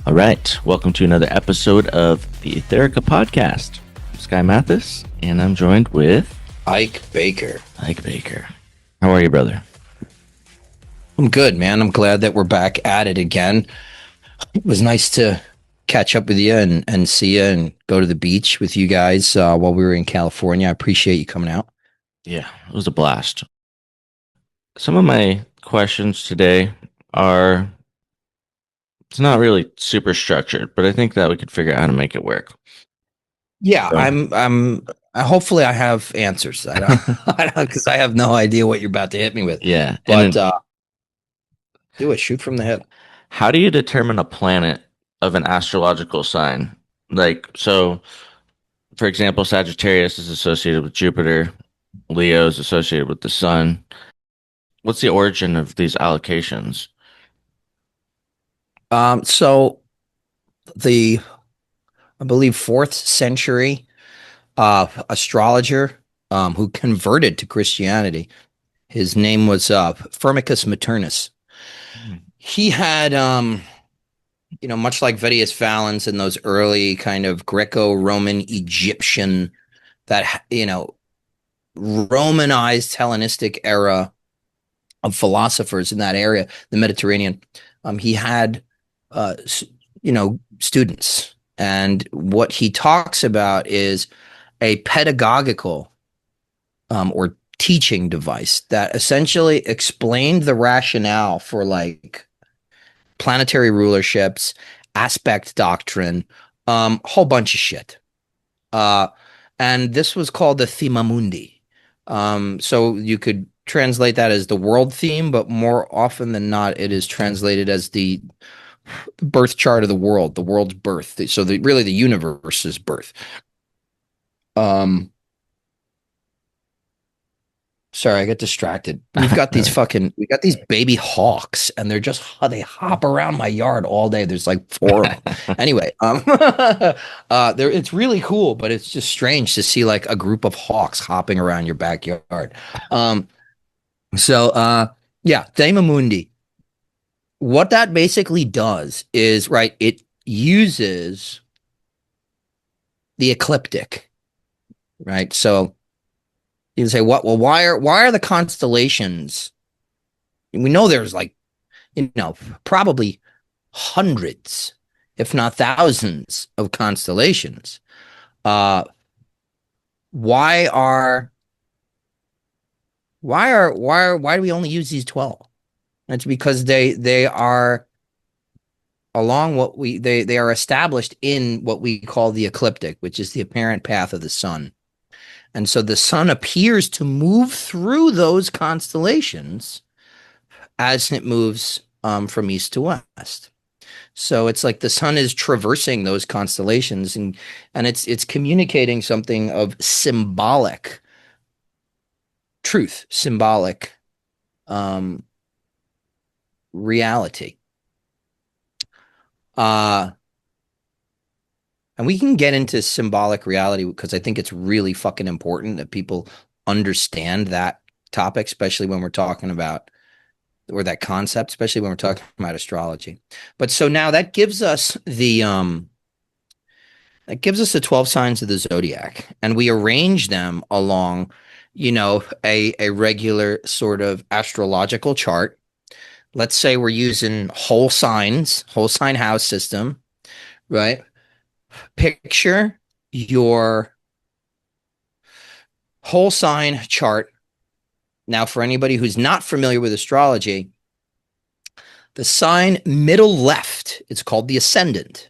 All right, welcome to another episode of the Aetherica podcast. I'm Sky Mathis, and I'm joined with Ike Baker. Ike Baker. How are you, brother? I'm good, man. I'm glad that we're back at it again. It was nice to catch up with you and see you and go to the beach with you guys while we were in California. I appreciate you coming out. Yeah, it was a blast. Some of my questions today are, it's not really super structured, but I think that we could figure out how to make it work. Yeah, So- I'm hopefully I have answers. I don't because I have no idea what you're about to hit me with. Yeah, But and do it. Shoot from the hip. how do you determine a planet of an astrological sign? Like, so, for example, Sagittarius is associated with Jupiter, Leo is associated with the sun. What's the origin of these allocations? So the I believe 4th century astrologer who converted to Christianity. His name was Firmicus Maternus. He had, much like Vettius Valens and those early kind of Greco-Roman Egyptian, that, Romanized Hellenistic era of philosophers in that area, the Mediterranean. He had, students. And what he talks about is a pedagogical or teaching device that essentially explained the rationale for like planetary rulerships, aspect doctrine, whole bunch of shit. And this was called the Thema Mundi. So you could translate that as the world theme, but more often than not, it is translated as the birth chart of the world's birth. So really the universe's birth. Sorry, I get distracted. We got these baby hawks, and they hop around my yard all day. There's like 4 of them. Anyway, it's really cool, but it's just strange to see like a group of hawks hopping around your backyard. Thema Mundi. What that basically does is, right, it uses the ecliptic, right? So you can say, why are the constellations? We know there's like, probably hundreds, if not thousands of constellations. Why do we only use these 12? It's because they are they are established in what we call the ecliptic, which is the apparent path of the sun. And so the sun appears to move through those constellations as it moves from east to west. So it's like the sun is traversing those constellations, and it's communicating something of symbolic truth, symbolic reality. And we can get into symbolic reality because I think it's really fucking important that people understand that topic, especially when we're talking about, or that concept, especially when we're talking about astrology. But so now that gives us the 12 signs of the zodiac, and we arrange them along, a regular sort of astrological chart. Let's say we're using whole sign house system, right? Picture your whole sign chart. Now, for anybody who's not familiar with astrology, the sign middle left, it's called the ascendant.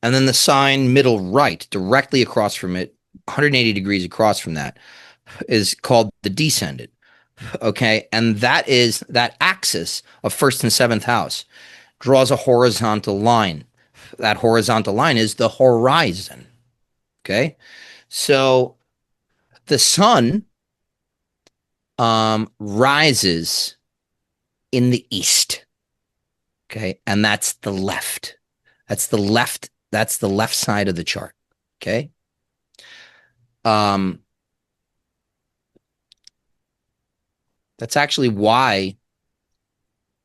And then the sign middle right, directly across from it, 180 degrees across from that, is called the descendant. Okay. And that axis of 1st and 7th house draws a horizontal line. That horizontal line is the horizon. Okay. So the sun rises in the east. Okay. And that's the left. That's the left side of the chart. Okay. That's actually why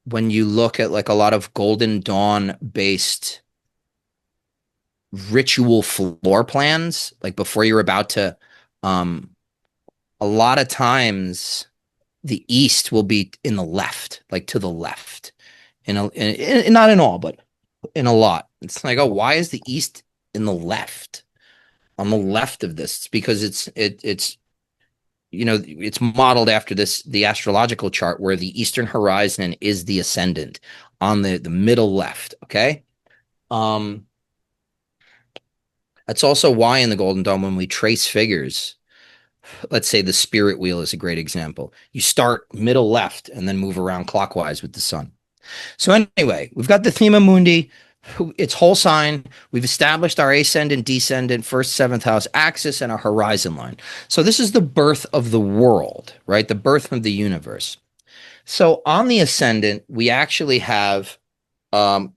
when you look at like a lot of Golden Dawn based ritual floor plans, like before you're about to, um, a lot of times the east will be in the left, like to the left. Not in all, but in a lot. It's like, oh, why is the east in the left? On the left of this? It's because it's it's modeled after the astrological chart where the eastern horizon is the ascendant on the middle left. Okay. Um, that's also why in the Golden Dawn, when we trace figures, let's say the spirit wheel is a great example. You start middle left and then move around clockwise with the sun. So anyway, we've got the Thema Mundi, its whole sign. We've established our ascendant, descendant, first, seventh house axis, and our horizon line. So this is the birth of the world, right? The birth of the universe. So on the ascendant, we actually have whole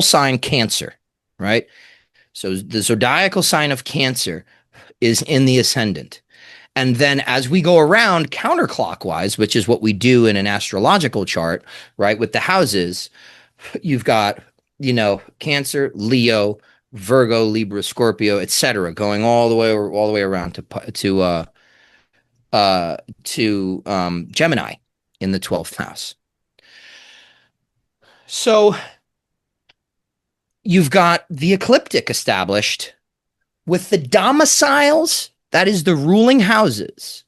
sign Cancer, right? So the zodiacal sign of Cancer is in the ascendant. And then as we go around counterclockwise, which is what we do in an astrological chart, right, with the houses, you've got, Cancer, Leo, Virgo, Libra, Scorpio, etc., going all the way around to Gemini in the 12th house. So you've got the ecliptic established with the domiciles, that is the ruling houses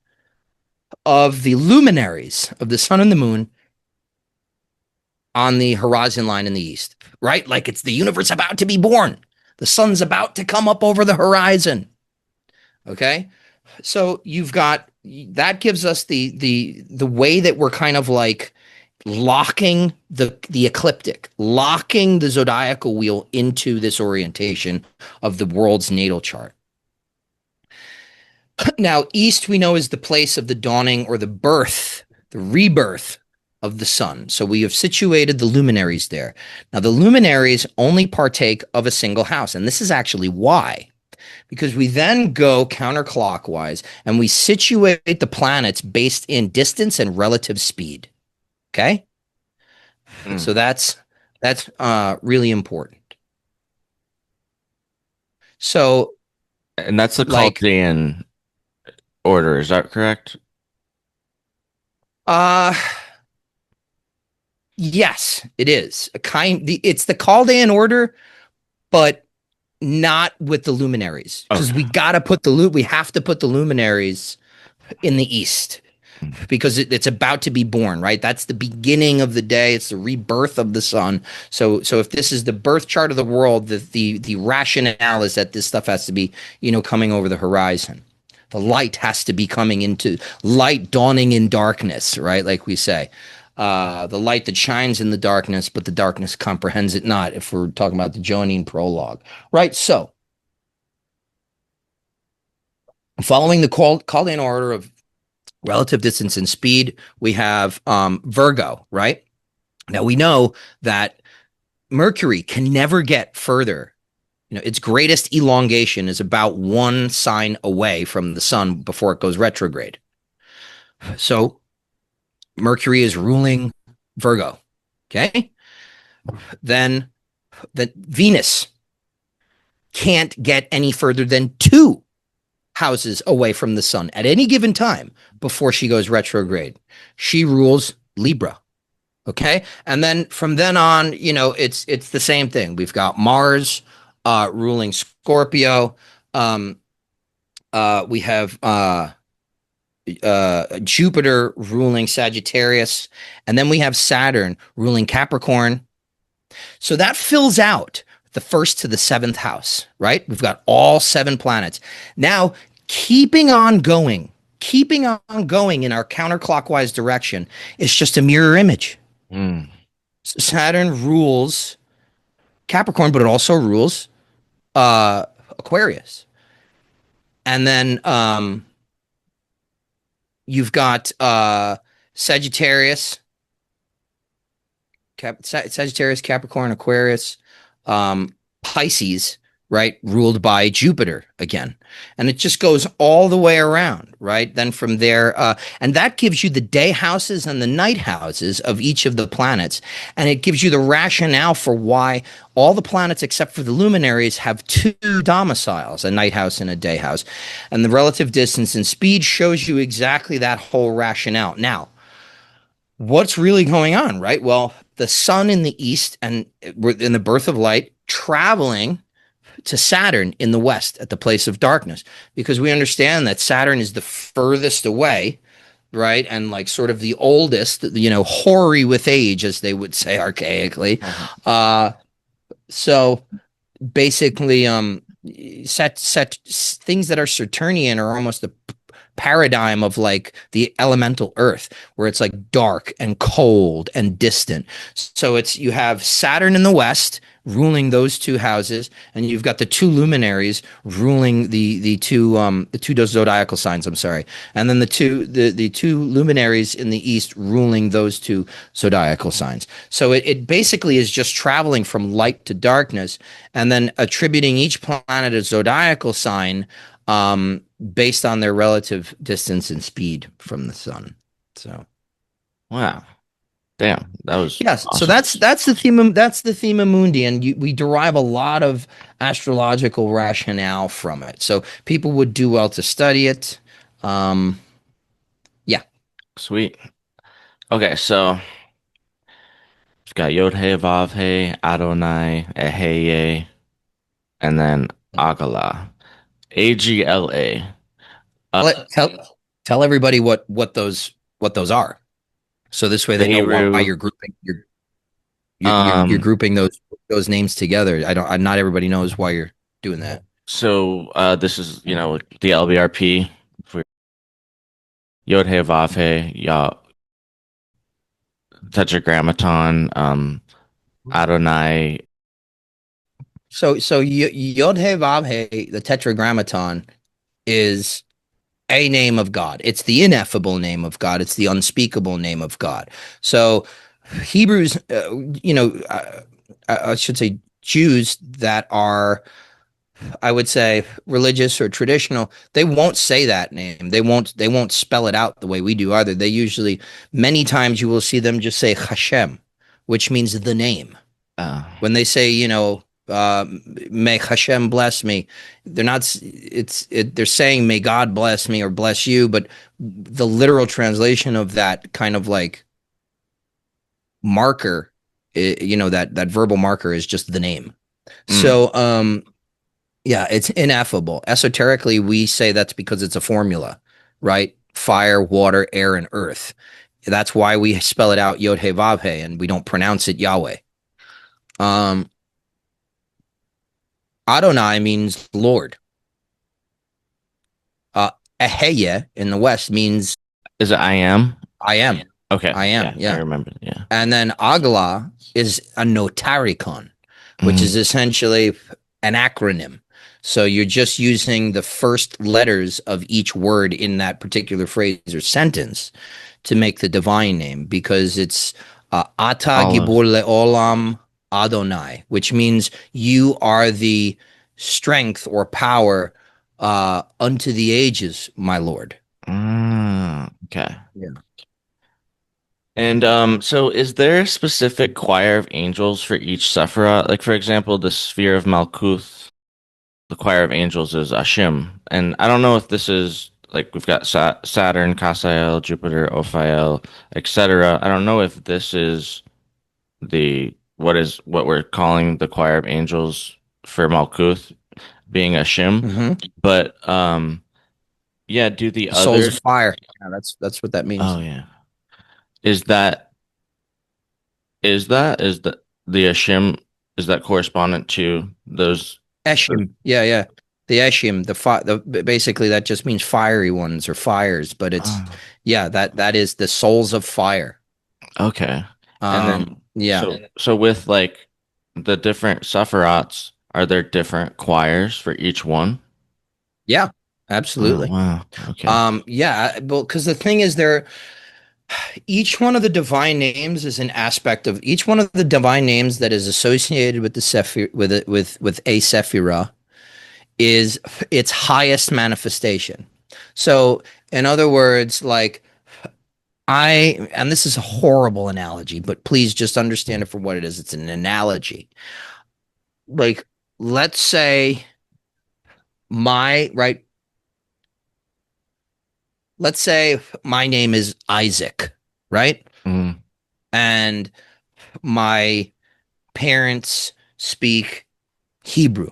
of the luminaries of the sun and the moon on the horizon line in the east, right? Like it's the universe about to be born. The sun's about to come up over the horizon. Okay. So you've got, that gives us the way that we're kind of like locking the ecliptic, locking the zodiacal wheel into this orientation of the world's natal chart. Now, east we know is the place of the dawning or the birth, the rebirth of the sun. So we have situated the luminaries there. Now, the luminaries only partake of a single house, and this is actually why. Because we then go counterclockwise and we situate the planets based in distance and relative speed. Okay? So that's really important. So, and that's the Chaldean order, is that correct? Yes, it is. It's the Chaldean order, but not with the luminaries. Because we have to put the luminaries in the east. Because it's about to be born, right? That's the beginning of the day. It's the rebirth of the sun. So if this is the birth chart of the world, the rationale is that this stuff has to be, coming over the horizon. The light has to be coming into light dawning in darkness, right? Like we say, the light that shines in the darkness, but the darkness comprehends it not. If we're talking about the Joanine prologue, right? So following the Chaldean order of relative distance and speed, we have Virgo, right? Now we know that Mercury can never get further. Its greatest elongation is about one sign away from the sun before it goes retrograde. So Mercury is ruling Virgo. Okay. Then Venus can't get any further than 2 houses away from the sun at any given time before she goes retrograde. She rules Libra. Okay. And then from then on, it's the same thing. We've got Mars ruling Scorpio. We have Jupiter ruling Sagittarius. And then we have Saturn ruling Capricorn. So that fills out the 1st to the 7th house, right? We've got all 7 planets. Now, keeping on going in our counterclockwise direction is just a mirror image. Saturn rules Capricorn, but it also rules Aquarius. And then you've got Sagittarius, Capricorn, Aquarius, Pisces right? Ruled by Jupiter again. And it just goes all the way around, right? Then from there, and that gives you the day houses and the night houses of each of the planets. And it gives you the rationale for why all the planets, except for the luminaries, have two domiciles, a night house and a day house. And the relative distance and speed shows you exactly that whole rationale. Now, what's really going on, right? Well, the sun in the east and in the birth of light traveling to Saturn in the west at the place of darkness, because we understand that Saturn is the furthest away, right? And like sort of the oldest, hoary with age, as they would say archaically. So basically, set things that are Saturnian are almost the paradigm of like the elemental earth, where it's like dark and cold and distant. So you have Saturn in the west ruling those two houses, and you've got the two luminaries ruling the two zodiacal signs. I'm sorry, and then the two luminaries in the east ruling those two zodiacal signs. So it basically is just traveling from light to darkness, and then attributing each planet a zodiacal sign based on their relative distance and speed from the sun. So, Wow. Damn, that was yes. awesome. So that's the theme. That's the Thema Mundi, and we derive a lot of astrological rationale from it. So people would do well to study it. Yeah. Sweet. Okay, so we've got Yod He Vav He, Adonai, Eheye, and then Agala. AGLA. Tell everybody what those are. So this way The they know why Hebrew. you're grouping you're grouping those names together. Not everybody knows why you're doing that. So this is, the LBRP for Yod He Vav He, Tetragrammaton, Adonai. So Yod He Vav He, the Tetragrammaton, is a name of God. It's the ineffable name of God. It's the unspeakable name of God. So Hebrews, I should say Jews that are, I would say, religious or traditional, they won't say that name. They won't spell it out the way we do either. They usually, many times you will see them just say Hashem, which means the name. When they say, may Hashem bless me, they're saying may God bless me or bless you, but the literal translation of that kind of like marker, that verbal marker is just the name. So, yeah, it's ineffable. Esoterically, we say that's because it's a formula, right? Fire, water, air, and earth. That's why we spell it out Yod He Vav He, and we don't pronounce it Yahweh. Adonai means Lord. Eheye in the West means Is it I am? I am. Okay. I am. Yeah. I remember. Yeah. And then Agla is a notaricon, which is essentially an acronym. So you're just using the first letters of each word in that particular phrase or sentence to make the divine name, because it's Ata Gibor Leolam Adonai, which means you are the strength or power unto the ages, my Lord. Okay. Yeah. And so is there a specific choir of angels for each Sephirah? Like, for example, the sphere of Malkuth, the choir of angels is Ashim. And I don't know if this is like we've got Saturn, Cassiel, Jupiter, Ophiel, etc. I don't know if this is what we're calling the choir of angels for Malkuth being Ashim. But yeah, do the Souls other of fire. Yeah, that's what that means. Oh yeah. Is that the Ashim, is that correspondent to those Eshim. Yeah. The Eshim, basically that just means fiery ones or fires, but it's that is the souls of fire. Okay. And then yeah. So with like the different Sephiroths, are there different choirs for each one? Yeah, absolutely. Oh, wow. Okay. Yeah, well, because the thing is each one of the divine names is an aspect of each one of the divine names that is associated with the Sephir with a Sephirah is its highest manifestation. So, in other words, like and this is a horrible analogy, but please just understand it for what it is. It's an analogy. Like, let's say right. Let's say my name is Isaac, right? Mm. And my parents speak Hebrew,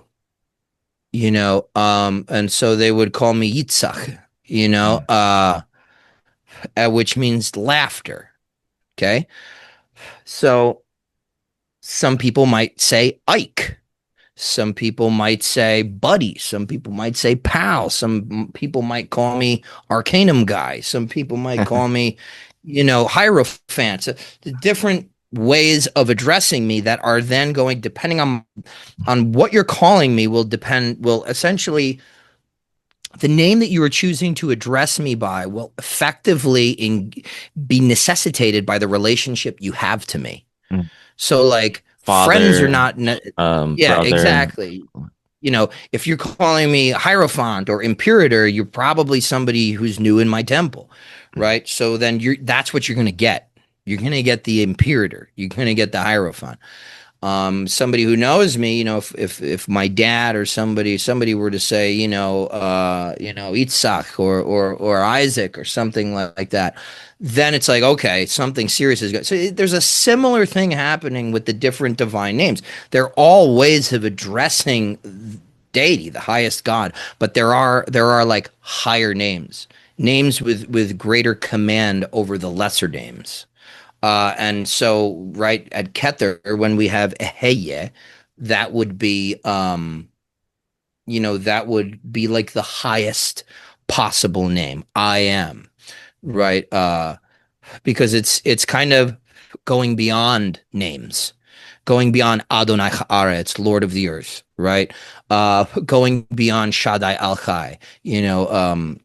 and so they would call me Yitzhak, which means laughter. Okay. So some people might say Ike. Some people might say buddy. Some people might say pal. Some people might call me Arcanum guy. Some people might call me, Hierophant. So the different ways of addressing me that are then going, depending on what you're calling me, will essentially, the name that you are choosing to address me by will effectively be necessitated by the relationship you have to me. Mm. So like Father, friends are not, yeah, brother. exactly. If you're calling me Hierophant or Imperator, you're probably somebody who's new in my temple, right? So then that's what you're going to get. You're going to get the Imperator. You're going to get the Hierophant. Somebody who knows me, if my dad or somebody were to say, Itzhak or Isaac or something like that, then it's like, okay, something serious is going. So there's a similar thing happening with the different divine names. They're all ways of addressing deity, the highest God, but there are like higher names with greater command over the lesser names. And so, right at Kether, when we have Eheye, that would be, that would be like the highest possible name. I am, right? Because it's kind of going beyond names, going beyond Adonai Haaretz, Lord of the Earth, right? Going beyond Shaddai Al-Chai, the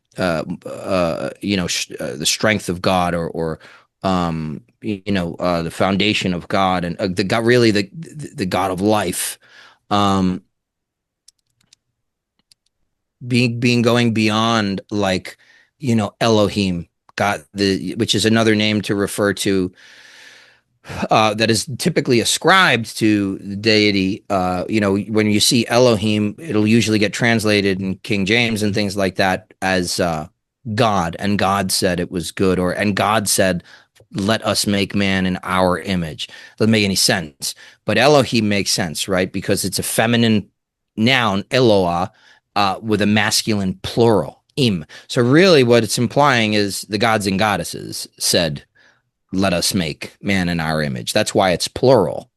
strength of God, or the foundation of God, and the God, really the God of life, being going beyond, like, Elohim, God, which is another name to refer to, that is typically ascribed to the deity. When you see Elohim, it'll usually get translated in King James and things like that as God, and God said it was good, and God said, let us make man in our image. Doesn't make any sense. But Elohim makes sense, right? Because it's a feminine noun, Eloah, with a masculine plural, im. So really what it's implying is the gods and goddesses said, let us make man in our image. That's why it's plural.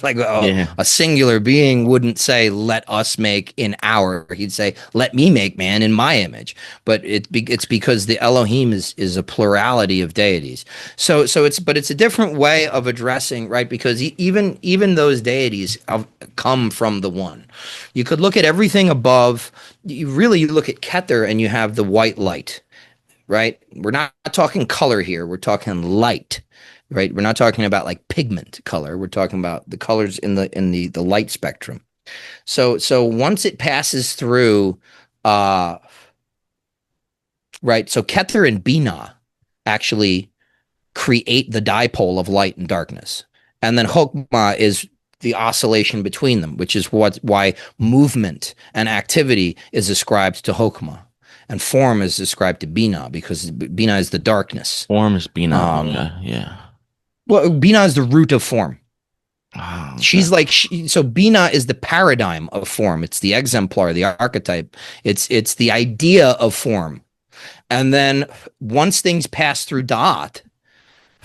Like a singular being wouldn't say, let us make in our, he'd say, let me make man in my image. But it's because the Elohim is a plurality of deities. So it's a different way of addressing, right? Because even those deities come from the one. You could look at everything above. You look at Kether and you have the white light, right? We're not talking color here. We're talking light. Right, we're not talking about like pigment color. We're talking about the colors in the light spectrum. So once it passes through, right. So Kether and Binah actually create the dipole of light and darkness, and then Chokmah is the oscillation between them, which is why movement and activity is ascribed to Chokmah, and form is ascribed to Binah, because Binah is the darkness. Form is Binah. Yeah. Well, Binah is the root of form. Oh, okay. She's like, so Binah is the paradigm of form. It's the exemplar, the archetype. It's the idea of form. And then once things pass through Da'at,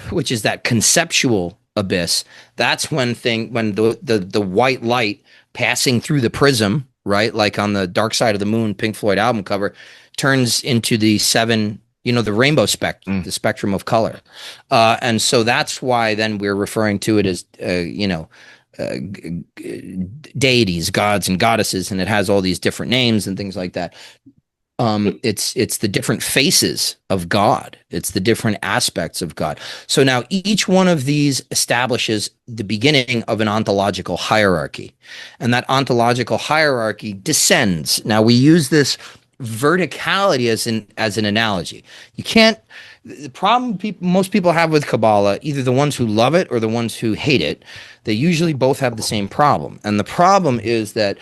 which is that conceptual abyss, that's when the white light passing through the prism, right? Like on the Dark Side of the Moon, Pink Floyd album cover, turns into the seven, the rainbow spectrum, the spectrum of color. And so that's why then we're referring to it as, deities, gods and goddesses, and it has all these different names and things like that. It's the different faces of God. It's the different aspects of God. So now each one of these establishes the beginning of an ontological hierarchy, and that ontological hierarchy descends. Now we use this verticality as an analogy. You can't. The problem most people have with Kabbalah, either the ones who love it or the ones who hate it, they usually both have the same problem. And the problem is that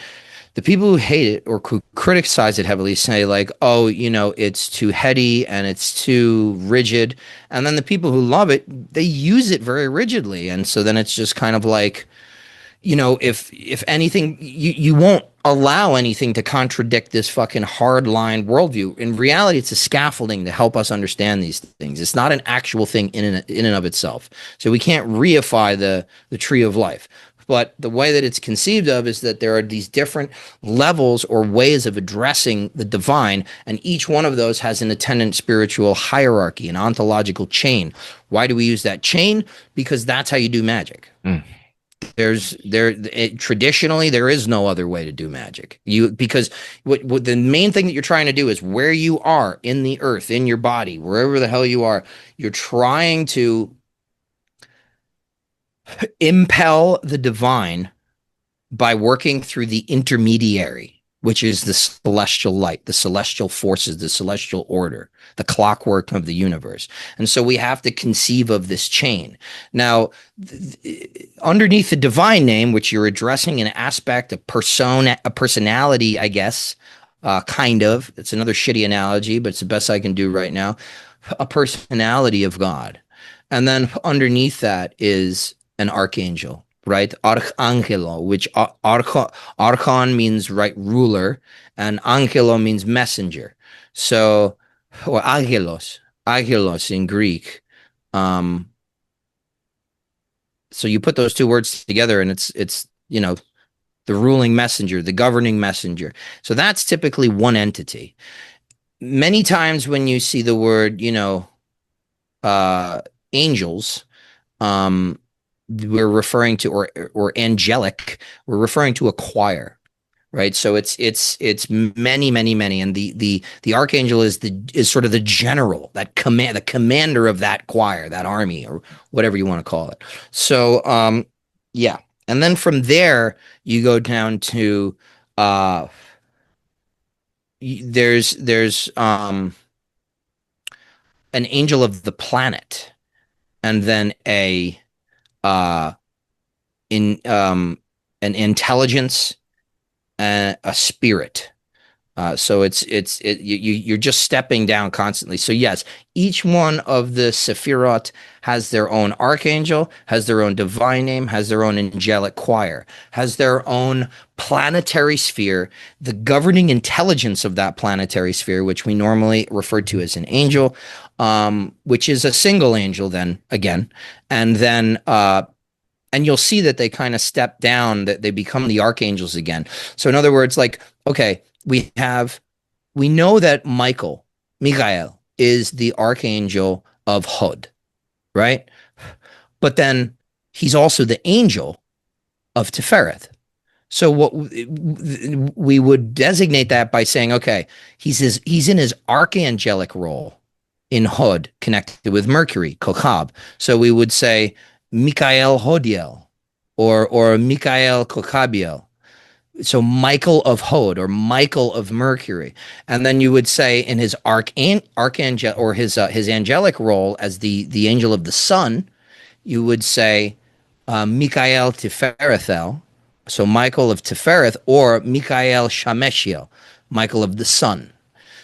the people who hate it or who criticize it heavily say like, oh, it's too heady and it's too rigid. And then the people who love it, they use it very rigidly. And so then it's just kind of like, if anything, you won't allow anything to contradict this fucking hardline worldview. In reality, it's a scaffolding to help us understand these things. It's not an actual thing in and of itself. So we can't reify the tree of life. But the way that it's conceived of is that there are these different levels or ways of addressing the divine, and each one of those has an attendant spiritual hierarchy, an ontological chain. Why do we use that chain? Because that's how you do magic. Mm. Traditionally there is no other way to do magic. Because what the main thing that you're trying to do is where you are in the earth, in your body, wherever the hell you are, you're trying to impel the divine by working through the intermediary, which is the celestial light, the celestial forces, the celestial order, the clockwork of the universe. And so we have to conceive of this chain. Now, underneath the divine name, which you're addressing an aspect, a personality, I guess, kind of. It's another shitty analogy, but it's the best I can do right now. A personality of God. And then underneath that is an archangel, right? Archangelo, which archon means right ruler, and angelo means messenger. So, or angelos in Greek. So you put those two words together, and it's the ruling messenger, the governing messenger. So that's typically one entity. Many times when you see the word, angels, we're referring to, or angelic, we're referring to a choir, right? So it's many, and the archangel is sort of the general, the commander of that choir, that army, or whatever you want to call it. So yeah, and then from there you go down to there's an angel of the planet, and then an intelligence and a spirit. So you're just stepping down constantly. So yes, each one of the Sephirot has their own archangel, has their own divine name, has their own angelic choir, has their own planetary sphere, the governing intelligence of that planetary sphere, which we normally refer to as an angel, which is a single angel then again. And then and you'll see that they kind of step down, that they become the archangels again. So in other words, like, okay, we know that Michael is the archangel of Hod, right? But then he's also the angel of Tefereth. So what we would designate that by saying, okay, he's in his archangelic role in Hod, connected with Mercury, Kokab. So we would say Mikael Hodiel or Mikael Kokabiel. So Michael of Hod or Michael of Mercury. And then you would say in his archangel or his angelic role as the angel of the sun, you would say Mikael Tiferethel, so Michael of Tifereth, or Mikael Shameshiel, Michael of the sun.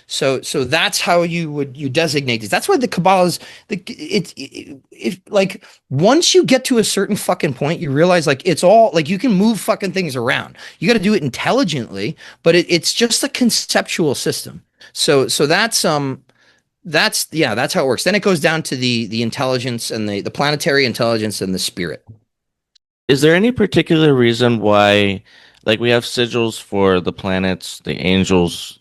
So that's how you designate this. That's why the Kabbalah is if like once you get to a certain fucking point, you realize like it's all like you can move fucking things around. You got to do it intelligently, but it's just a conceptual system. So that's how it works. Then it goes down to the intelligence and the planetary intelligence and the spirit. Is there any particular reason why, like, we have sigils for the planets, the angels,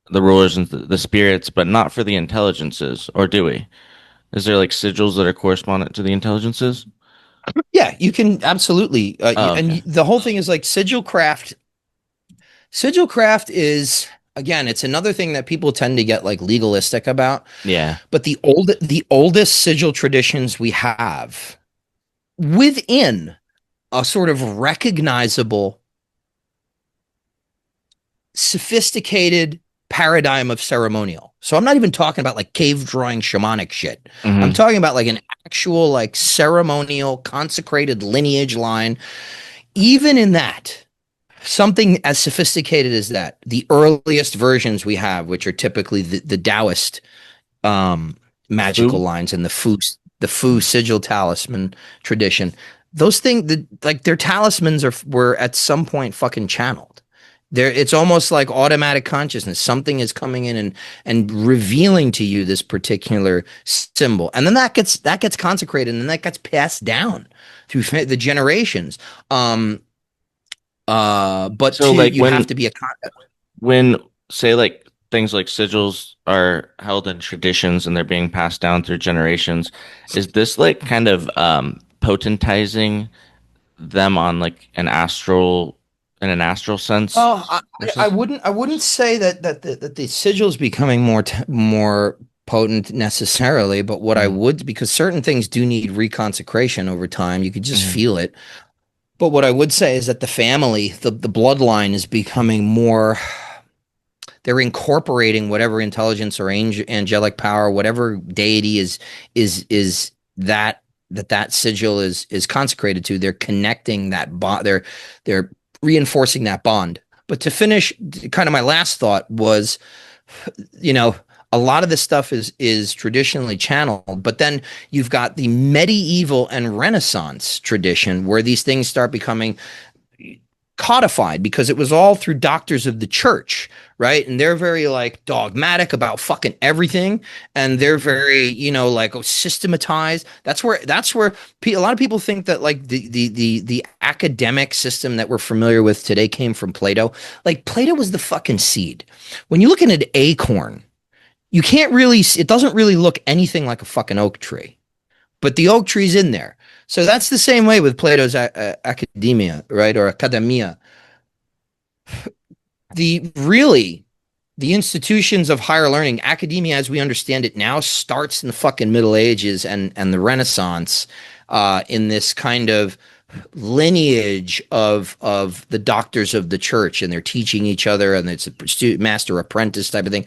the rulers and the spirits, but not for the intelligences, or do we? Is there like sigils that are correspondent to the intelligences? Yeah, you can absolutely. Okay. And the whole thing is like sigil craft. Sigil craft is again, it's another thing that people tend to get like legalistic about. Yeah. But the oldest sigil traditions we have within a sort of recognizable, sophisticated paradigm of ceremonial. So I'm not even talking about like cave drawing shamanic shit. I'm Hmm. talking about like an actual like ceremonial consecrated lineage line. Even in that, something as sophisticated as that, the earliest versions we have, which are typically the Taoist magical Fu. lines and the Fu sigil talisman tradition, those things, like their talismans were at some point fucking channeled. There, it's almost like automatic consciousness. Something is coming in and revealing to you this particular symbol, and then that gets consecrated, and then that gets passed down through the generations. But So two, like you have to be a con. when say like things like sigils are held in traditions and they're being passed down through generations, is this like kind of potentizing them on like an astral sense? Oh, Or I something? wouldn't say that the sigil is becoming more potent necessarily, but what I Mm-hmm. would, because certain things do need reconsecration over time, you could just Hmm. feel it. But what I would say is that the family, the bloodline is becoming more, they're incorporating whatever intelligence or angelic power, whatever deity is that sigil is consecrated to. They're connecting that bond. They're reinforcing that bond. But to finish, kind of my last thought was, you know, a lot of this stuff is traditionally channeled, but then you've got the medieval and Renaissance tradition where these things start becoming codified because it was all through doctors of the church, right? And they're very like dogmatic about fucking everything, and they're very, like, systematized. That's where a lot of people think that like the academic system that we're familiar with today came from Plato. Like Plato was the fucking seed. When you look at an acorn, you can't really, it doesn't really look anything like a fucking oak tree, but the oak tree's in there. So that's the same way with Plato's academia, right? Or academia. The institutions of higher learning, academia as we understand it now, starts in the fucking Middle Ages and the Renaissance, in this kind of lineage of the doctors of the church, and they're teaching each other, and it's a master apprentice type of thing.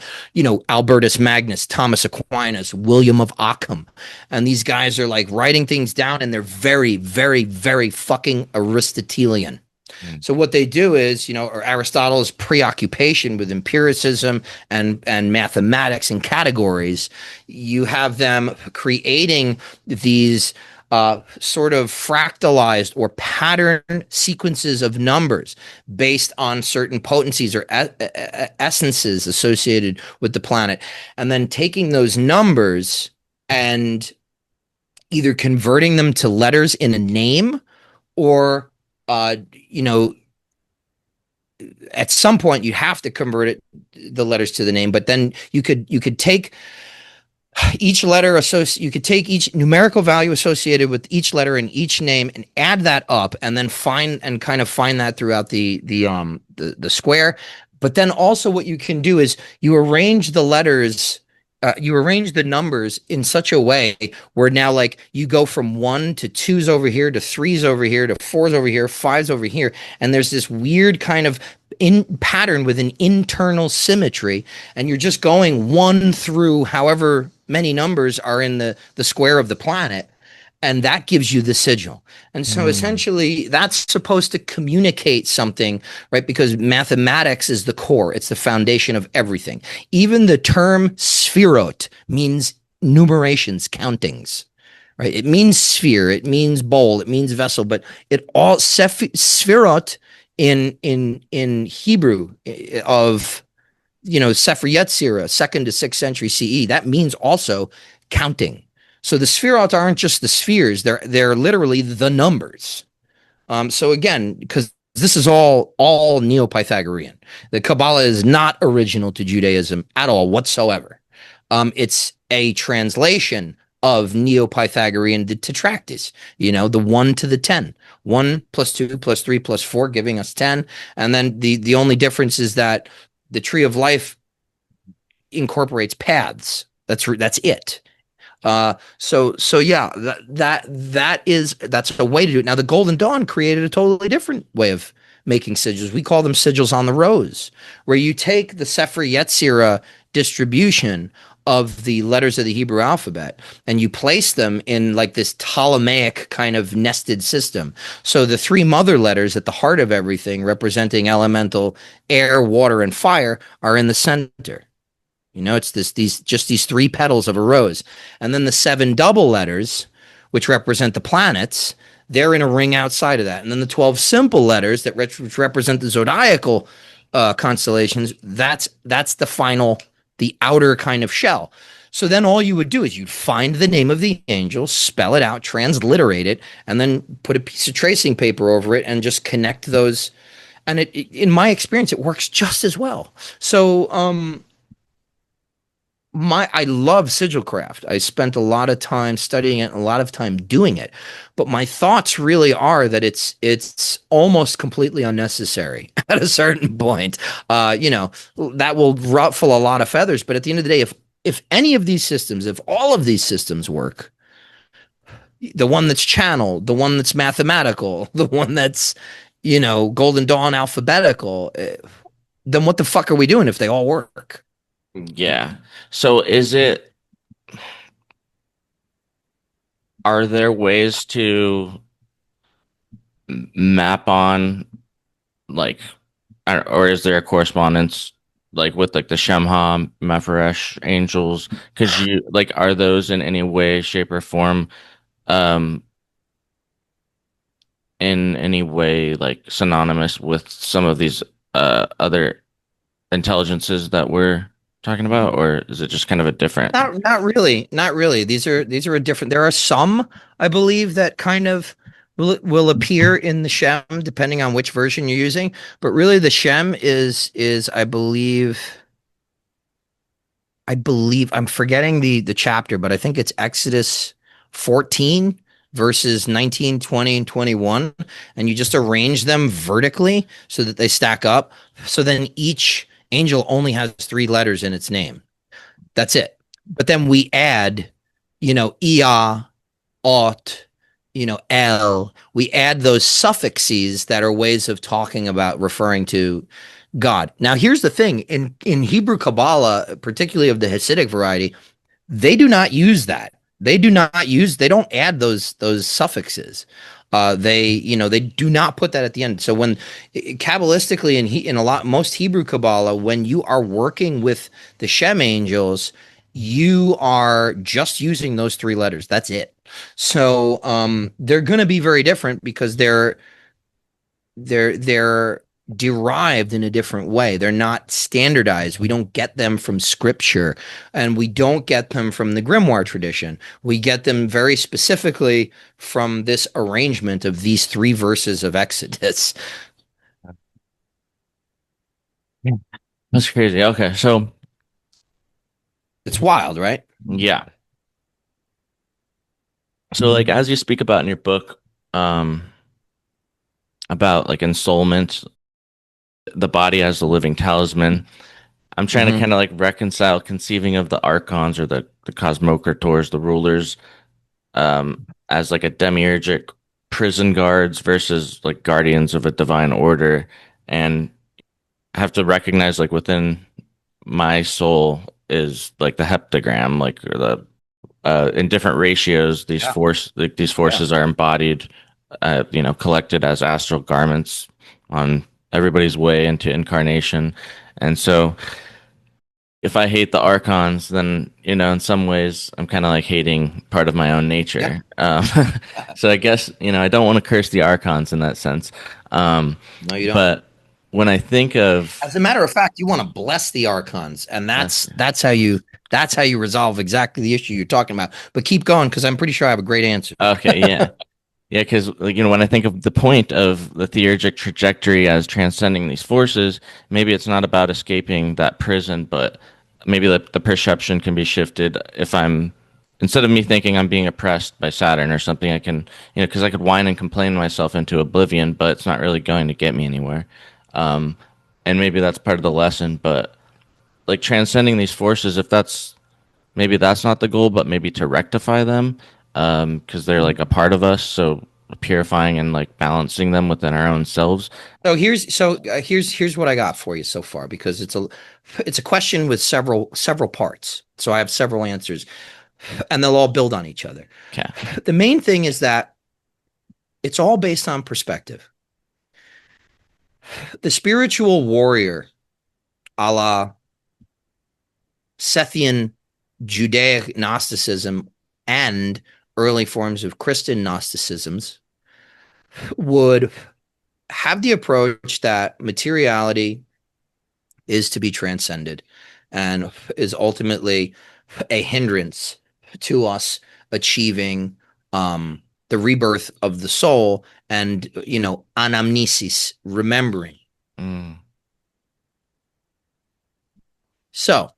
Albertus Magnus, Thomas Aquinas, William of Ockham, and these guys are like writing things down, and they're very, very, very fucking Aristotelian. So what they do is, or Aristotle's preoccupation with empiricism and mathematics and categories, you have them creating these sort of fractalized or pattern sequences of numbers based on certain potencies or essences associated with the planet, and then taking those numbers and either converting them to letters in a name, or uh, you know, at some point you have to convert the letters to the name, but then you could take each letter you could take each numerical value associated with each letter in each name and add that up, and then find that throughout the square. But then also what you can do is you arrange the letters, you arrange the numbers in such a way where now, like, you go from one to twos over here to threes over here to fours over here, fives over here, and there's this weird kind of in pattern with an internal symmetry, and you're just going one through however many numbers are in the square of the planet, and that gives you the sigil. And so Mm. essentially that's supposed to communicate something, right? Because mathematics is the core, it's the foundation of everything. Even the term spherot means numerations, countings, right? It means sphere, it means bowl, it means vessel, but it all spherot in Hebrew, of Sefer Yetzirah, 2nd to 6th century CE, that means also counting. So the spherot aren't just the spheres; they're literally the numbers. So again, because this is all Neo-Pythagorean, the Kabbalah is not original to Judaism at all whatsoever. It's a translation of Neo-Pythagorean, the Tetractys, the 1 to the 10. 1 plus 2 plus 3 plus 4 giving us 10. And then the only difference is that The tree of life incorporates paths. That's it. So yeah, that's a way to do it. Now the Golden Dawn created a totally different way of making sigils. We call them sigils on the rose, where you take the Sefer Yetzirah distribution of the letters of the Hebrew alphabet and you place them in like this Ptolemaic kind of nested system. So the three mother letters at the heart of everything, representing elemental air, water, and fire, are in the center. You know, it's these three petals of a rose. And then the seven double letters, which represent the planets, they're in a ring outside of that. And then the 12 simple letters that which represent the zodiacal constellations, that's the outer kind of shell. So then all you would do is you'd find the name of the angel, spell it out, transliterate it, and then put a piece of tracing paper over it and just connect those. And in my experience, it works just as well. So, I love sigil craft. I spent a lot of time studying it and a lot of time doing it. But my thoughts really are that it's almost completely unnecessary at a certain point. That will ruffle a lot of feathers. But at the end of the day, if any of these systems, if all of these systems work, the one that's channeled, the one that's mathematical, the one that's, Golden Dawn alphabetical, then what the fuck are we doing if they all work? Yeah. So are there ways to map on like, or is there a correspondence like with like the Shem ha-Mephorash angels? Because are those in any way, shape, or form, um, in any way like synonymous with some of these other intelligences that we're talking about, or is it just kind of a different? Not really. These are a different. There are some, I believe, that kind of will appear in the Shem depending on which version you're using. But really, the Shem is I believe I'm forgetting the chapter, but I think it's Exodus 14 verses 19, 20, and 21, and you just arrange them vertically so that they stack up. So then each angel only has three letters in its name. That's it. But then we add, Ia, Ot, El. We add those suffixes that are ways of talking about referring to God. Now, here's the thing. In Hebrew Kabbalah, particularly of the Hasidic variety, they do not use that. They don't add those suffixes. They do not put that at the end. So when Kabbalistically most Hebrew Kabbalah, when you are working with the Shem angels, you are just using those three letters. That's it. So they're going to be very different because they're derived in a different way. They're not standardized. We don't get them from scripture, and we don't get them from the grimoire tradition. We get them very specifically from this arrangement of these three verses of Exodus. That's crazy. Okay, so It's wild, right? yeah. So like as you speak about in your book, about like ensoulment, the body as the living talisman. I'm trying to kind of like reconcile conceiving of the archons or the cosmocrators, the rulers, as like a demiurgic prison guards versus like guardians of a divine order, and I have to recognize like within my soul is like the heptagram, like or the in different ratios these forces are embodied, collected as astral garments on everybody's way into incarnation. And so if I hate the archons, then, in some ways I'm kind of like hating part of my own nature. So I guess, I don't want to curse the archons in that sense. No, you don't. But when I think of, as a matter of fact, you want to bless the archons, and that's how you resolve exactly the issue you're talking about. But keep going, because I'm pretty sure I have a great answer. Okay, yeah. Yeah, because when I think of the point of the theurgic trajectory as transcending these forces, maybe it's not about escaping that prison, but maybe the perception can be shifted if instead of me thinking I'm being oppressed by Saturn or something, I can, because I could whine and complain myself into oblivion, but it's not really going to get me anywhere. and maybe that's part of the lesson, but like transcending these forces, if that's maybe that's not the goal, but maybe to rectify them, because they're like a part of us, so purifying and like balancing them within our own selves. Here's what I got for you so far, because it's a question with several parts. So I have several answers, and they'll all build on each other. Okay. The main thing is that it's all based on perspective. The spiritual warrior, a la Sethian Judaic Gnosticism and early forms of Christian Gnosticisms, would have the approach that materiality is to be transcended and is ultimately a hindrance to us achieving the rebirth of the soul and, anamnesis, remembering. Mm. So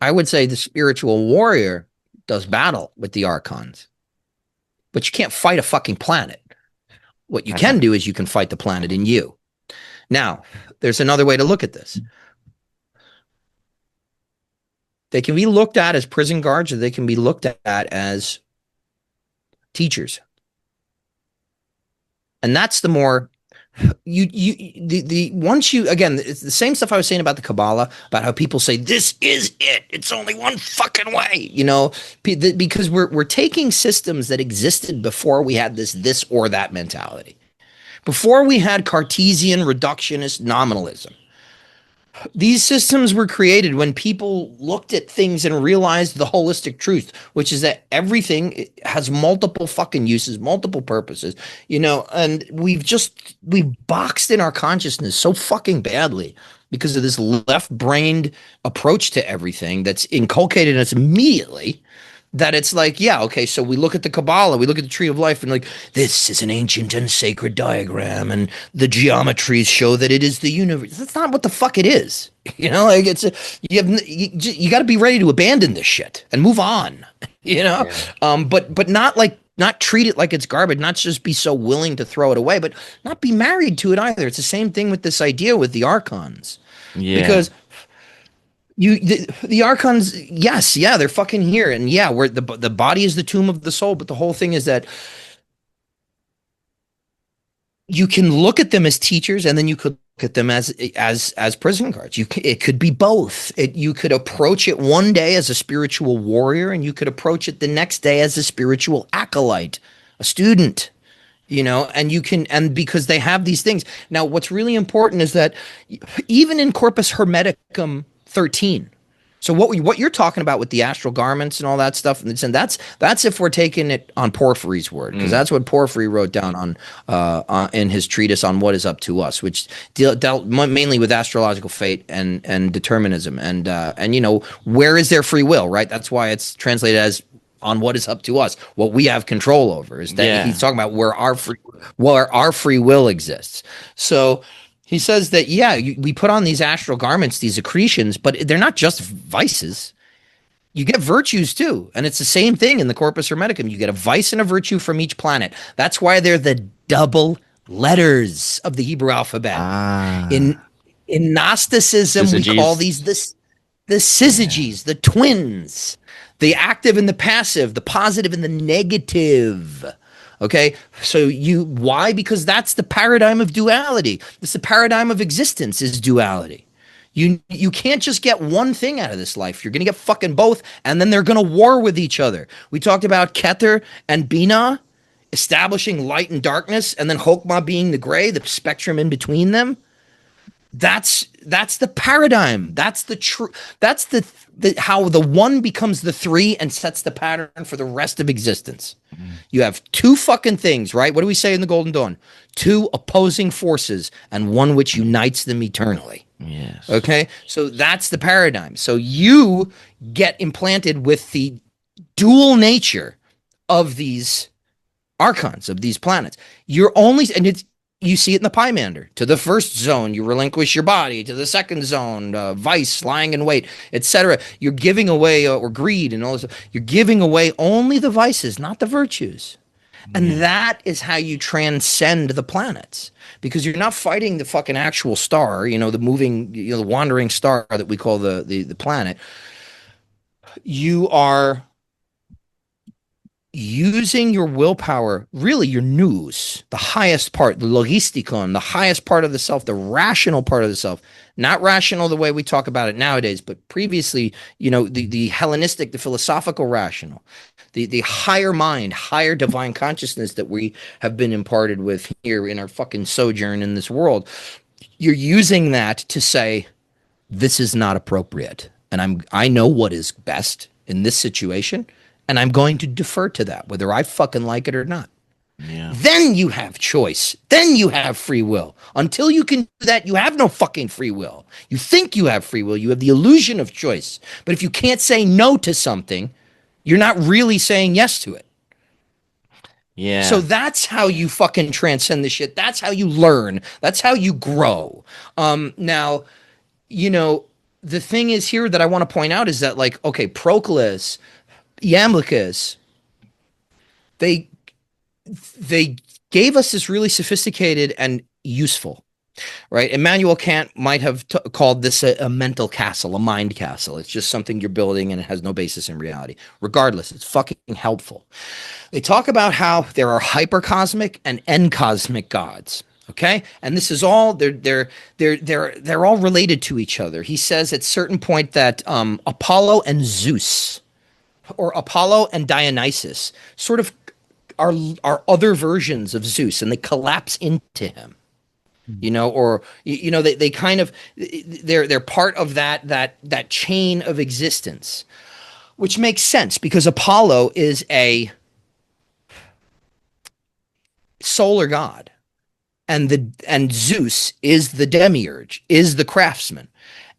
I would say the spiritual warrior does battle with the Archons, but you can't fight a fucking planet. What you can do is you can fight the planet in you. Now, there's another way to look at this. They can be looked at as prison guards, or they can be looked at as teachers. And that's the more once you, again, it's the same stuff I was saying about the Kabbalah, about how people say this is it, it's only one fucking way, because we're taking systems that existed before we had this or that mentality, before we had Cartesian reductionist nominalism. These systems were created when people looked at things and realized the holistic truth, which is that everything has multiple fucking uses, multiple purposes, and we've boxed in our consciousness so fucking badly because of this left-brained approach to everything that's inculcated in us immediately, that it's like, yeah, okay, so we look at the Kabbalah, we look at the Tree of Life, and like, this is an ancient and sacred diagram, and the geometries show that it is the universe. That's not what the fuck it is. You got to be ready to abandon this shit and move on. Yeah. But not treat it like it's garbage, not just be so willing to throw it away, but not be married to it either. It's the same thing with this idea with the Archons. Yeah. Because the Archons, yes, yeah, they're fucking here, and yeah, where the body is the tomb of the soul, but the whole thing is that you can look at them as teachers, and then you could look at them as prison guards. It could be both. You could approach it one day as a spiritual warrior, and you could approach it the next day as a spiritual acolyte, a student. And because they have these things. Now, what's really important is that even in Corpus Hermeticum 13. So what you're talking about with the astral garments and all that stuff, and that's if we're taking it on Porphyry's word, because that's what Porphyry wrote down on in his treatise on what is up to us, which dealt mainly with astrological fate and determinism, and where is their free will, right? That's why it's translated as on what is up to us, what we have control over. Is that he's talking about where our free will exists. So he says that, we put on these astral garments, these accretions, but they're not just vices. You get virtues too. And it's the same thing in the Corpus Hermeticum. You get a vice and a virtue from each planet. That's why they're the double letters of the Hebrew alphabet. In Gnosticism, we call these the syzygies, the twins, the active and the passive, the positive and the negative. Okay, so why? Because that's the paradigm of duality. It's the paradigm of existence is duality. You can't just get one thing out of this life. You're going to get fucking both, and then they're going to war with each other. We talked about Keter and Binah establishing light and darkness, and then Chokmah being the gray, the spectrum in between them. That's the paradigm. That's the true. That's the how the one becomes the three and sets the pattern for the rest of existence. You have two fucking things, right? What do we say in the Golden Dawn? Two opposing forces and one which unites them eternally. Yes. Okay? So that's the paradigm. So you get implanted with the dual nature of these archons, of these planets. You see it in the Pymander. To the first zone, you relinquish your body. To the second zone, vice, lying in wait, etc. You're giving away, or greed and all this. You're giving away only the vices, not the virtues. And Yeah. that is how you transcend the planets, because you're not fighting the fucking actual star, the moving, the wandering star that we call the planet. You are using your willpower, really your nous, the highest part, the logisticon, the highest part of the self, the rational part of the self, not rational the way we talk about it nowadays, but previously, the Hellenistic, the philosophical rational, the higher mind, higher divine consciousness that we have been imparted with here in our fucking sojourn in this world. You're using that to say, this is not appropriate. And I know what is best in this situation, and I'm going to defer to that, whether I fucking like it or not. Yeah. Then you have choice. Then you have free will. Until you can do that, you have no fucking free will. You think you have free will. You have the illusion of choice. But if you can't say no to something, you're not really saying yes to it. So Yeah. that's how you fucking transcend the shit. That's how you learn. That's how you grow. Now, the thing is here that I want to point out is that, like, okay, Proclus, Iamblichus, they they gave us this really sophisticated and useful, right? Immanuel Kant might have called this a mental castle, a mind castle. It's just something you're building and it has no basis in reality. Regardless, it's fucking helpful. They talk about how there are hypercosmic and encosmic gods. Okay, and this is all they're all related to each other. He says at certain point that Apollo and Zeus, or Apollo and Dionysus, sort of are other versions of Zeus, and they collapse into him. Or they kind of they're part of that chain of existence, which makes sense because Apollo is a solar god, and Zeus is the demiurge, is the craftsman,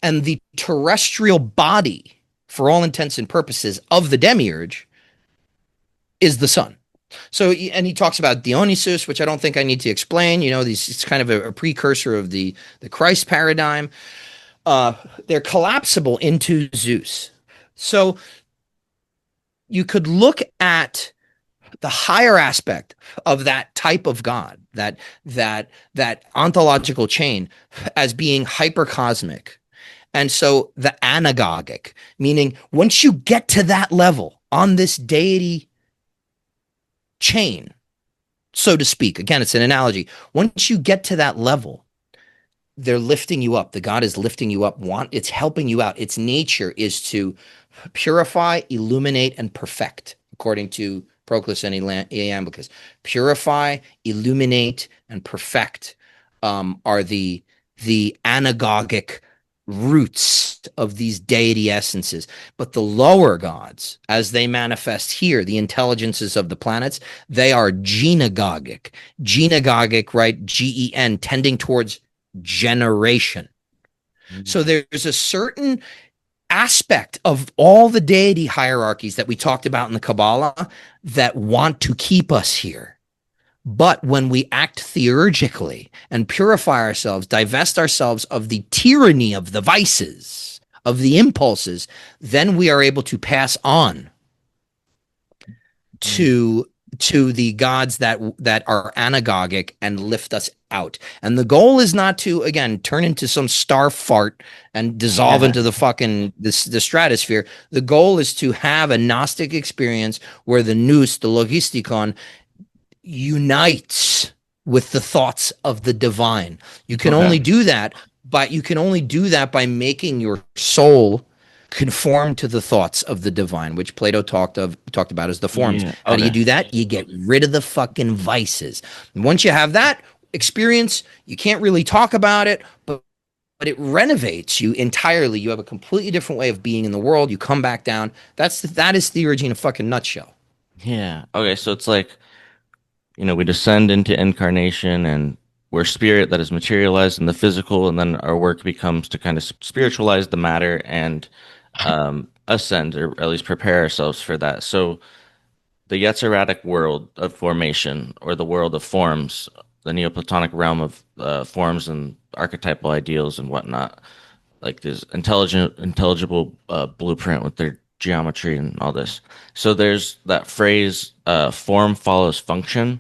and the terrestrial body, for all intents and purposes, of the demiurge is the sun. So, and he talks about Dionysus, which I don't think I need to explain. It's kind of a precursor of the Christ paradigm. They're collapsible into Zeus. So you could look at the higher aspect of that type of God, that ontological chain, as being hypercosmic. And so the anagogic, meaning once you get to that level on this deity chain, so to speak, again, it's an analogy. Once you get to that level, they're lifting you up. The God is lifting you up. It's helping you out. Its nature is to purify, illuminate, and perfect, according to Proclus and Iamblichus. Purify, illuminate, and perfect are the anagogic roots of these deity essences. But the lower gods, as they manifest here, the intelligences of the planets, they are genagogic. Genagogic, right? Gen, tending towards generation. So there's a certain aspect of all the deity hierarchies that we talked about in the Kabbalah that want to keep us here. But when we act theurgically and purify ourselves, divest ourselves of the tyranny of the vices, of the impulses, then we are able to pass on to the gods that are anagogic and lift us out. And the goal is not to, again, turn into some star fart and dissolve into the fucking the stratosphere. The goal is to have a Gnostic experience where the nous, the logisticon, unites with the thoughts of the divine. You can only do that, but you can only do that by making your soul conform to the thoughts of the divine, which Plato talked about as the forms. Yeah. How do you do that? You get rid of the fucking vices. And once you have that experience, you can't really talk about it, but it renovates you entirely. You have a completely different way of being in the world. You come back down. That is theurgy in a fucking nutshell. Yeah. Okay, so it's like, we descend into incarnation and we're spirit that is materialized in the physical, and then our work becomes to kind of spiritualize the matter and ascend, or at least prepare ourselves for that. So the Yetziratic world of formation, or the world of forms, the Neoplatonic realm of forms and archetypal ideals and whatnot, like this intelligible blueprint with their geometry and all this. So there's that phrase, form follows function.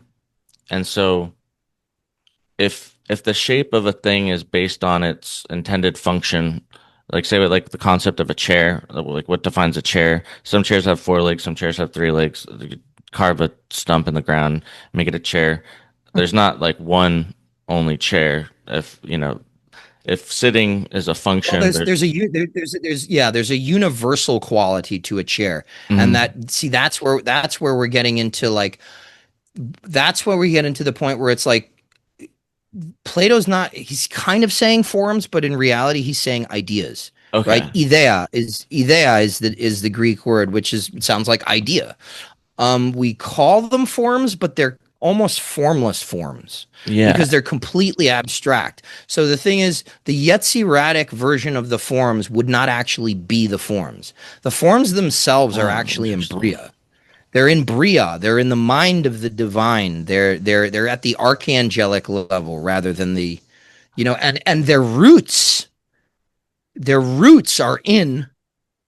And so if the shape of a thing is based on its intended function, like say with like the concept of a chair, like what defines a chair? Some chairs have four legs, some chairs have three legs. You could carve a stump in the ground, make it a chair. There's not like one only chair. If you know, if sitting is a Well, function, there's there's there's a u- there, there's yeah there's a universal quality to a chair, and Mhm. that see that's where we're getting into like that's where we get into the point where it's like Plato's not he's kind of saying forms, but in reality he's saying ideas, right? Okay. Idea is the Greek word, which is sounds like idea. We call them forms, but they're almost formless forms Yeah. because they're completely abstract. So the thing is, the Yetziratic version of the forms would not actually be the forms. The forms themselves are Oh, actually in interesting. Bria. They're in Bria. They're in the mind of the divine. They're at the archangelic level rather than the, and their roots are in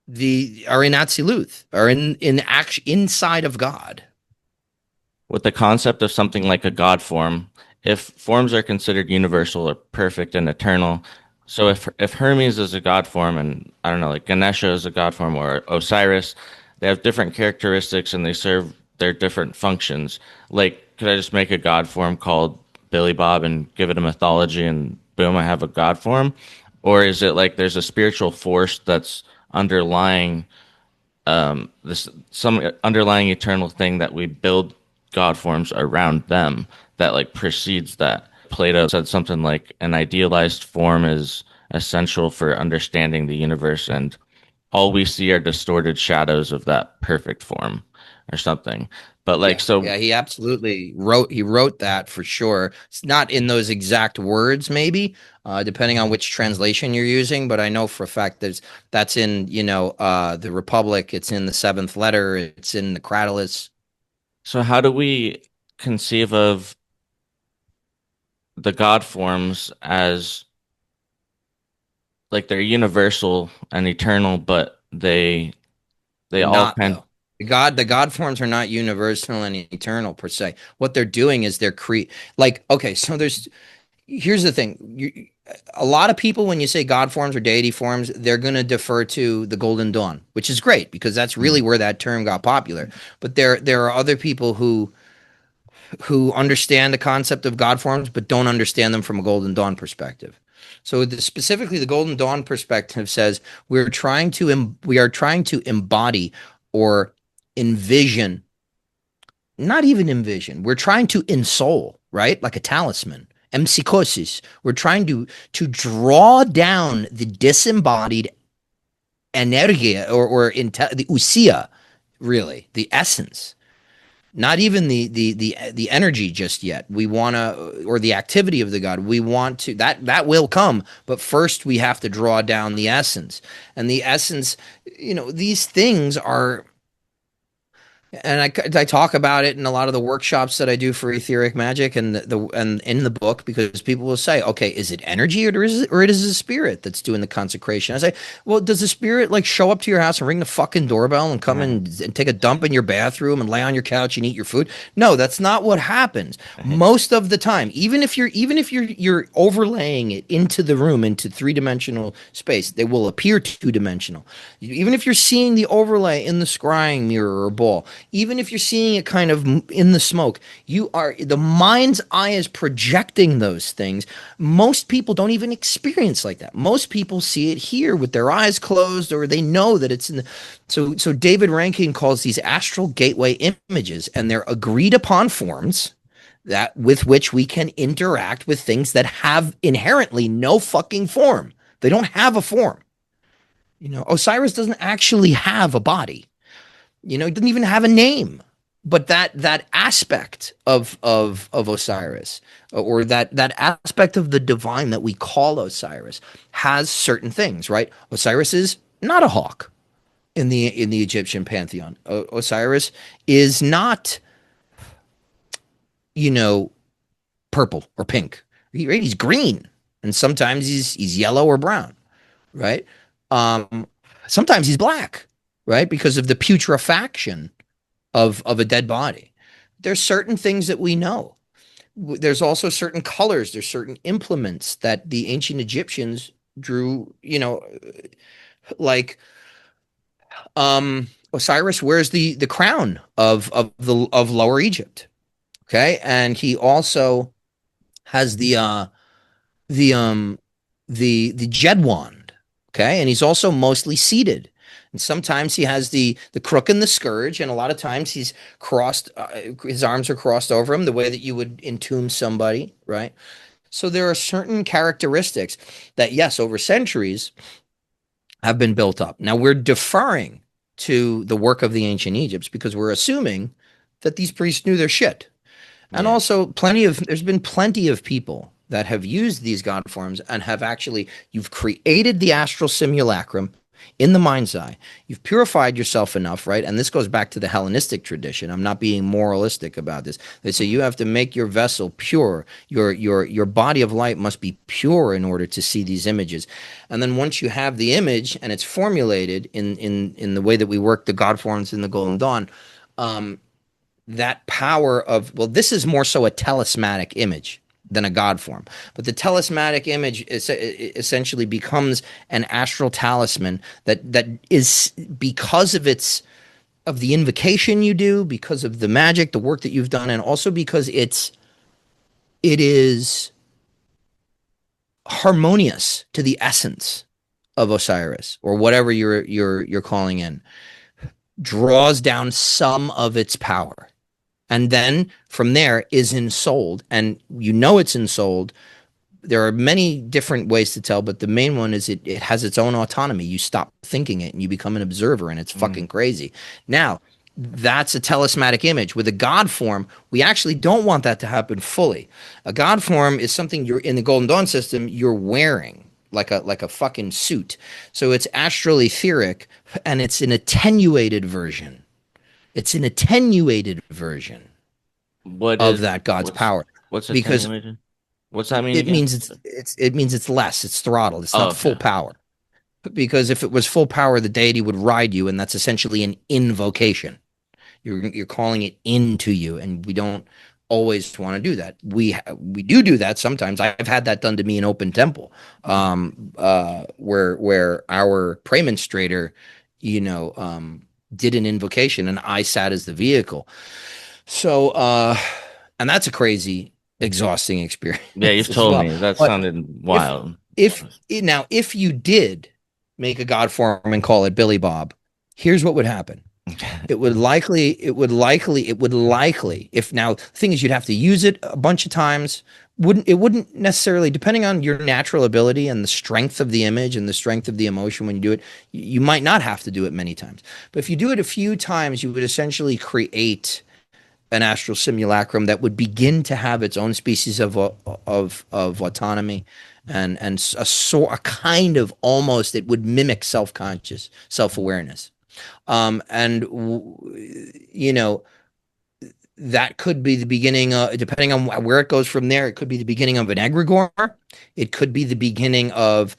Atziluth, are in action inside of God. With the concept of something like a God form, if forms are considered universal or perfect and eternal, so if Hermes is a God form and I don't know, like Ganesha is a God form or Osiris, they have different characteristics and they serve their different functions. Like, could I just make a God form called Billy Bob and give it a mythology and boom, I have a God form? Or is it like there's a spiritual force that's underlying this some underlying eternal thing that we build god forms around them that like precedes that. Plato said something like an idealized form is essential for understanding the universe, and all we see are distorted shadows of that perfect form or something. But like Yeah, so yeah, he wrote that for sure. It's not in those exact words, maybe, depending on which translation you're using, but I know for a fact that's in, the Republic, it's in the seventh letter, it's in the Cratylus. so how do we conceive of the god forms as like they're universal and eternal, but they They're all not kind though. The God forms are not universal and eternal per se. What they're doing is like, okay, so here's the thing. A lot of people, when you say God forms or deity forms, they're going to defer to the Golden Dawn, which is great because that's really where that term got popular. But there are other people who understand the concept of God forms, but don't understand them from a Golden Dawn perspective. So specifically, the Golden Dawn perspective says we are trying to embody or envision, not even envision. We're trying to ensoul, right? Like a talisman. Empsychosis. We're trying to draw down the disembodied energia the usia, really, the essence, not even the energy just yet. We want to, or the activity of the god. We want to that will come, but first we have to draw down the essence. And the essence, these things are, and I talk about it in a lot of the workshops that I do for etheric magic and in the book, because people will say, okay, is it energy or it is a spirit that's doing the consecration? I say, well, does the spirit like show up to your house and ring the fucking doorbell and come of and take a dump in your bathroom and lay on your couch and eat your food? No, that's not what happens I hate most of the time. Even if you're overlaying it into the room, into three-dimensional space, they will appear two-dimensional. Even if you're seeing the overlay in the scrying mirror or ball, even if you're seeing it kind of in the smoke, the mind's eye is projecting those things. Most people don't even experience like that. Most people see it here with their eyes closed, or they know that it's in the. So David Rankin calls these astral gateway images, and they're agreed upon forms that with which we can interact with things that have inherently no fucking form. They don't have a form. Osiris doesn't actually have a body. He doesn't even have a name. But that aspect of Osiris, or that aspect of the divine that we call Osiris, has certain things, right? Osiris is not a hawk in the Egyptian pantheon. Osiris is not, you know, purple or pink. He's green, and sometimes he's yellow or brown, right? Um, Sometimes he's black. right? Because of the putrefaction of a dead body. There's certain things that we know. There's also certain colors, there's certain implements that the ancient Egyptians drew, like Osiris wears the crown of Lower Egypt. Okay. And he also has the the Jed wand. Okay. And he's also mostly seated. And sometimes he has the crook and the scourge, and a lot of times he's crossed, his arms are crossed over him, the way that you would entomb somebody, right? So there are certain characteristics that, yes, over centuries have been built up. Now we're deferring to the work of the ancient Egypts because we're assuming that these priests knew their shit. And Yeah. also there's been plenty of people that have used these god forms and have actually, you've created the astral simulacrum in the mind's eye. You've purified yourself enough, right? And this goes back to the Hellenistic tradition. I'm not being moralistic about this. They say you have to make your vessel pure. Your body of light must be pure in order to see these images. And then once you have the image and it's formulated in the way that we work the god forms in the Golden Dawn, that power of, well, this is more so a talismanic image than a god form, but the talismanic image essentially becomes an astral talisman that is, because of its, of the invocation you do, because of the magic, the work that you've done, and also because it is harmonious to the essence of Osiris or whatever you're calling in, draws down some of its power. And then from there is ensouled, and it's ensouled. There are many different ways to tell, but the main one is it has its own autonomy. You stop thinking it and you become an observer, and it's fucking crazy. Now, that's a talismanic image. With a god form, we actually don't want that to happen fully. A god form is something you're, in the Golden Dawn system, you're wearing like a fucking suit. So it's astral etheric, and it's an attenuated version. It's an attenuated version What of is that God's power, what's because attenuated? What's that mean it again? means it's less. It's throttled. It's Oh, not okay. full power. Because if it was full power, the deity would ride you, and that's essentially an invocation. You're calling it into you, and we don't always want to do that. We do that sometimes. I've had that done to me in open temple, where our premonstrator, did an invocation, and I sat as the vehicle. So, and that's a crazy, exhausting experience Yeah, you've as told well. me. That But sounded if wild. if you did make a god form and call it Billy Bob, here's what would happen. It would likely, if, now the thing is, you'd have to use it a bunch of times. It wouldn't necessarily, depending on your natural ability and the strength of the image and the strength of the emotion when you do it, you might not have to do it many times. But if you do it a few times, you would essentially create an astral simulacrum that would begin to have its own species of autonomy, and a kind of, almost, it would mimic self-awareness. And that could be the beginning, depending on where it goes from there. It could be the beginning of an egregore. It could be the beginning of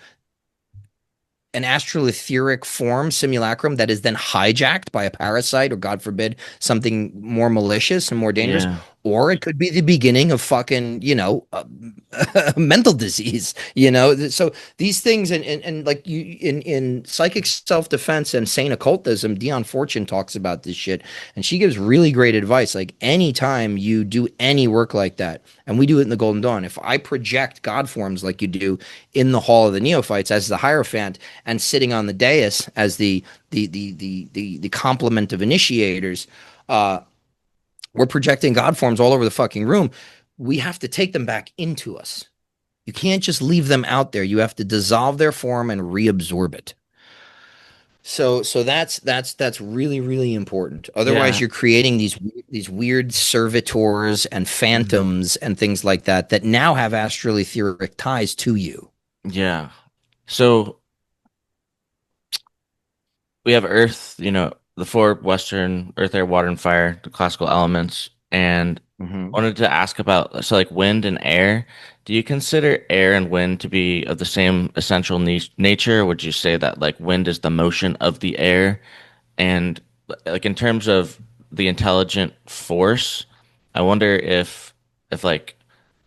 an astral etheric form simulacrum that is then hijacked by a parasite, or God forbid, something more malicious and more dangerous. Yeah. Or it could be the beginning of fucking, mental disease, So these things, and like, you, in psychic self-defense and sane occultism, Dion Fortune talks about this shit, and she gives really great advice. Like, anytime you do any work like that, and we do it in the Golden Dawn, if I project God forms like you do in the Hall of the Neophytes as the Hierophant, and sitting on the dais as the complement of initiators, we're projecting God forms all over the fucking room. We have to take them back into us. You can't just leave them out there. You have to dissolve their form and reabsorb it. So that's really, really important. Otherwise, Yeah. you're creating these weird servitors and phantoms and things like that now have astral etheric ties to you. Yeah. So we have Earth, the four Western, Earth, Air, Water, and Fire, the classical elements, and Mm-hmm. wanted to ask about, so like wind and air. Do you consider air and wind to be of the same essential nature? Or would you say that like wind is the motion of the air And like in terms of the intelligent force, I wonder if like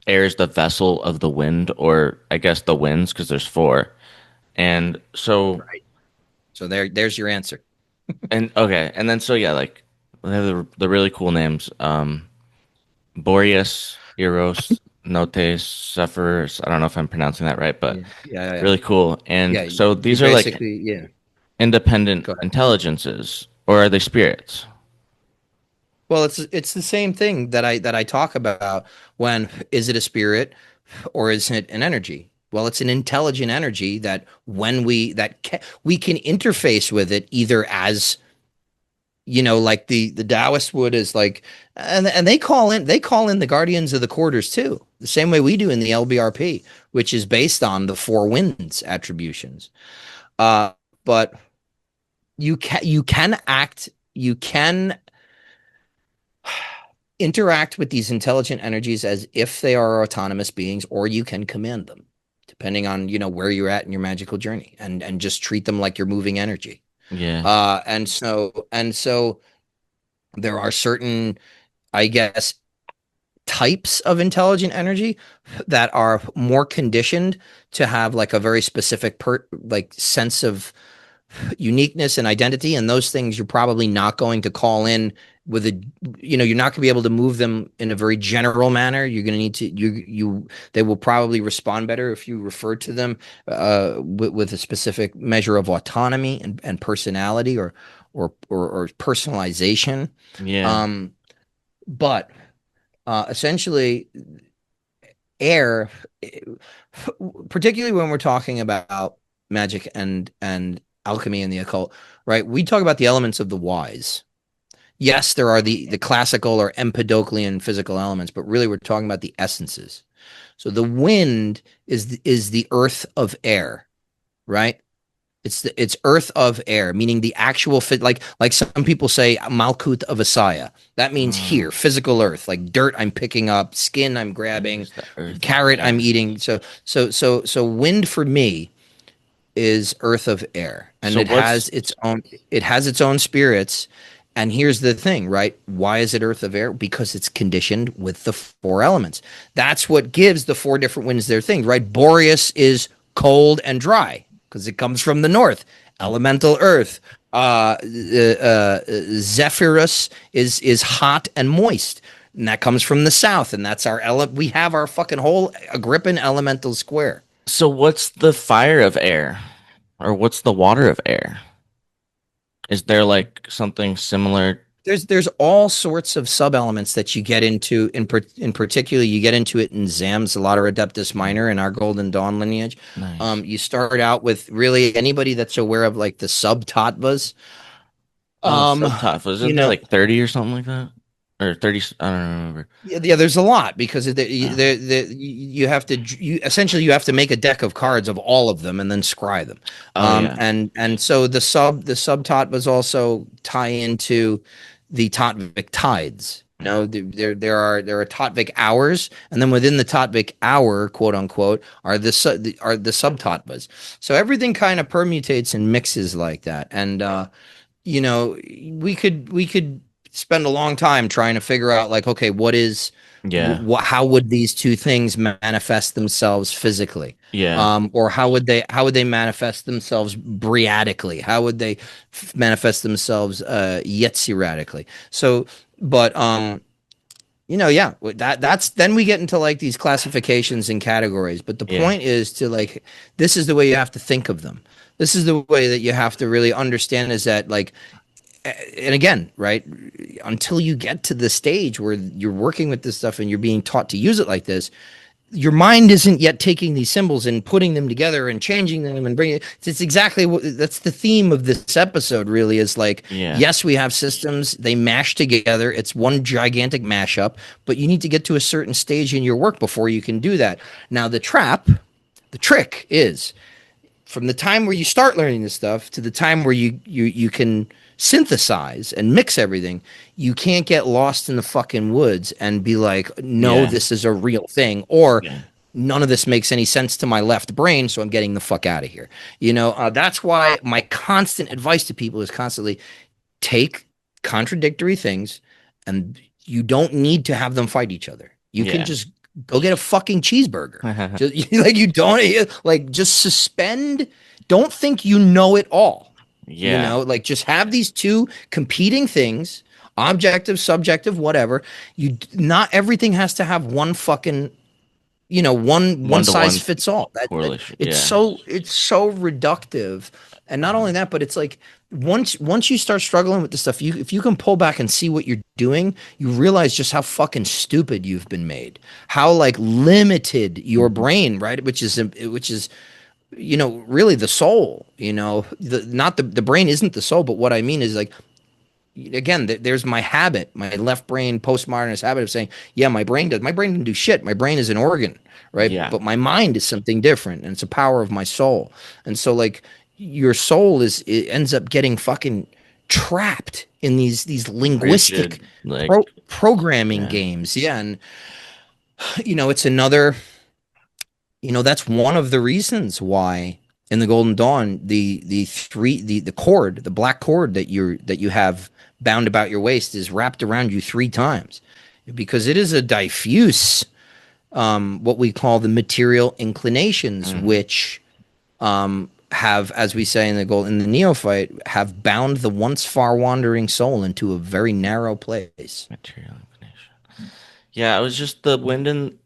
air is the vessel of the wind, or I guess the winds, because there's four. And so Right. So there's your answer. and okay, and then so yeah, like they have the really cool names. Boreas, Eros, Notes, Zephyrus. I don't know if I'm pronouncing that right, but Yeah. Yeah. really cool. And Yeah. so You these are like basically, yeah. independent Go ahead. intelligences, or are they spirits? Well, it's the same thing that I talk about when is it a spirit or is it an energy? Well, it's an intelligent energy that when we can interface with it either as like the Taoist would is like, and they call in the guardians of the quarters too, the same way we do in the LBRP, which is based on the four winds attributions. Uh, but you can interact with these intelligent energies as if they are autonomous beings, or you can command them, depending on where you're at in your magical journey, and just treat them like you're moving energy. Yeah, And so there are certain, I guess, types of intelligent energy that are more conditioned to have like a very specific like sense of uniqueness and identity, and those things you're probably not going to call in with a you're not going to be able to move them in a very general manner. You're going to need to they will probably respond better if you refer to them with a specific measure of autonomy and personality, or personalization. yeah, But essentially, air, particularly when we're talking about magic and alchemy and the occult, right? We talk about the elements of the wise. Yes, there are the classical or Empedoclean physical elements, but really we're talking about the essences. So the wind is the earth of air, right? It's earth of air, meaning the actual fit. Like some people say, Malkuth of Asaya. That means mm, here, physical earth, like dirt I'm picking up, skin I'm grabbing, is the earth of carrot I'm air. eating. So wind for me is earth of air, and So what's it has its own spirits. And here's the thing, right? Why is it earth of air? Because it's conditioned with the four elements. That's what gives the four different winds their thing, right? Boreas is cold and dry because it comes from the north, elemental earth. Zephyrus is hot and moist, and that comes from the south, and that's we have our fucking whole Agrippin elemental square. what's the fire of air, or what's the water of air? Is there like something similar? There's all sorts of sub elements that you get into. In particular, you get into it in Zam's Later Adeptus Minor in our Golden Dawn lineage. Nice. You start out with really anybody that's aware of like the sub tattvas. Oh, Um, subtoph. you Isn't there know, like 30 or something like that? Or 30, I don't remember. yeah, there's a lot because Oh, you have to essentially you have to make a deck of cards of all of them and then scry them. oh yeah. And so the sub tattvas also tie into the Tatvik tides. There are Tatvik hours, and then within the Tatvik hour, quote unquote, are the sub tattvas. So everything kind of permutates and mixes like that. And you know, we could spend a long time trying to figure out like, okay, Yeah. how would these two things manifest themselves physically? Yeah. Or how would they manifest themselves briatically? How would they manifest themselves yetsiradically? So, but yeah, that's then we get into like these classifications and categories. But the Yeah. point is to like, this is the way you have to think of them. This is the way that you have to really understand is that like, and again, right, until you get to the stage where you're working with this stuff and you're being taught to use it like this, your mind isn't yet taking these symbols and putting them together and changing them and bringing it. It's exactly that's the theme of this episode, really, is like, Yeah. yes, we have systems, they mash together. It's one gigantic mashup, but you need to get to a certain stage in your work before you can do that. Now, the trick is from the time where you start learning this stuff to the time where you can synthesize and mix everything, you can't get lost in the fucking woods and be like, no, Yeah. this is a real thing, or Yeah. none of this makes any sense to my left brain, so I'm getting the fuck out of here. That's why my constant advice to people is constantly take contradictory things, and you don't need to have them fight each other. You can Yeah. just go get a fucking cheeseburger. Just like you don't like just suspend. Don't think you know it all. Yeah. Like just have these two competing things, objective, subjective, whatever. You not everything has to have one fucking one One to size one fits all. That correlation. it's Yeah. so reductive, and not only that, but it's like once you start struggling with this stuff, if you can pull back and see what you're doing, you realize just how fucking stupid you've been made, how like limited your Mhm. brain, right? Which is really the soul. Not the brain isn't the soul, but what I mean is like again, there's my habit, my left brain postmodernist habit of saying, yeah, my brain doesn't do shit. My brain is an organ, right? Yeah. But my mind is something different, and it's a power of my soul. And so like your soul it ends up getting fucking trapped in these linguistic Rigid, like, programming yeah. games. Yeah. And it's another, that's one of the reasons why in the Golden Dawn the cord, the black cord that you have bound about your waist is wrapped around you 3 times, because it is a diffuse, what we call the material inclinations, Mhm. which have, as we say in the neophyte, have bound the once far wandering soul into a very narrow place. Material inclination. Yeah, it was just the wind and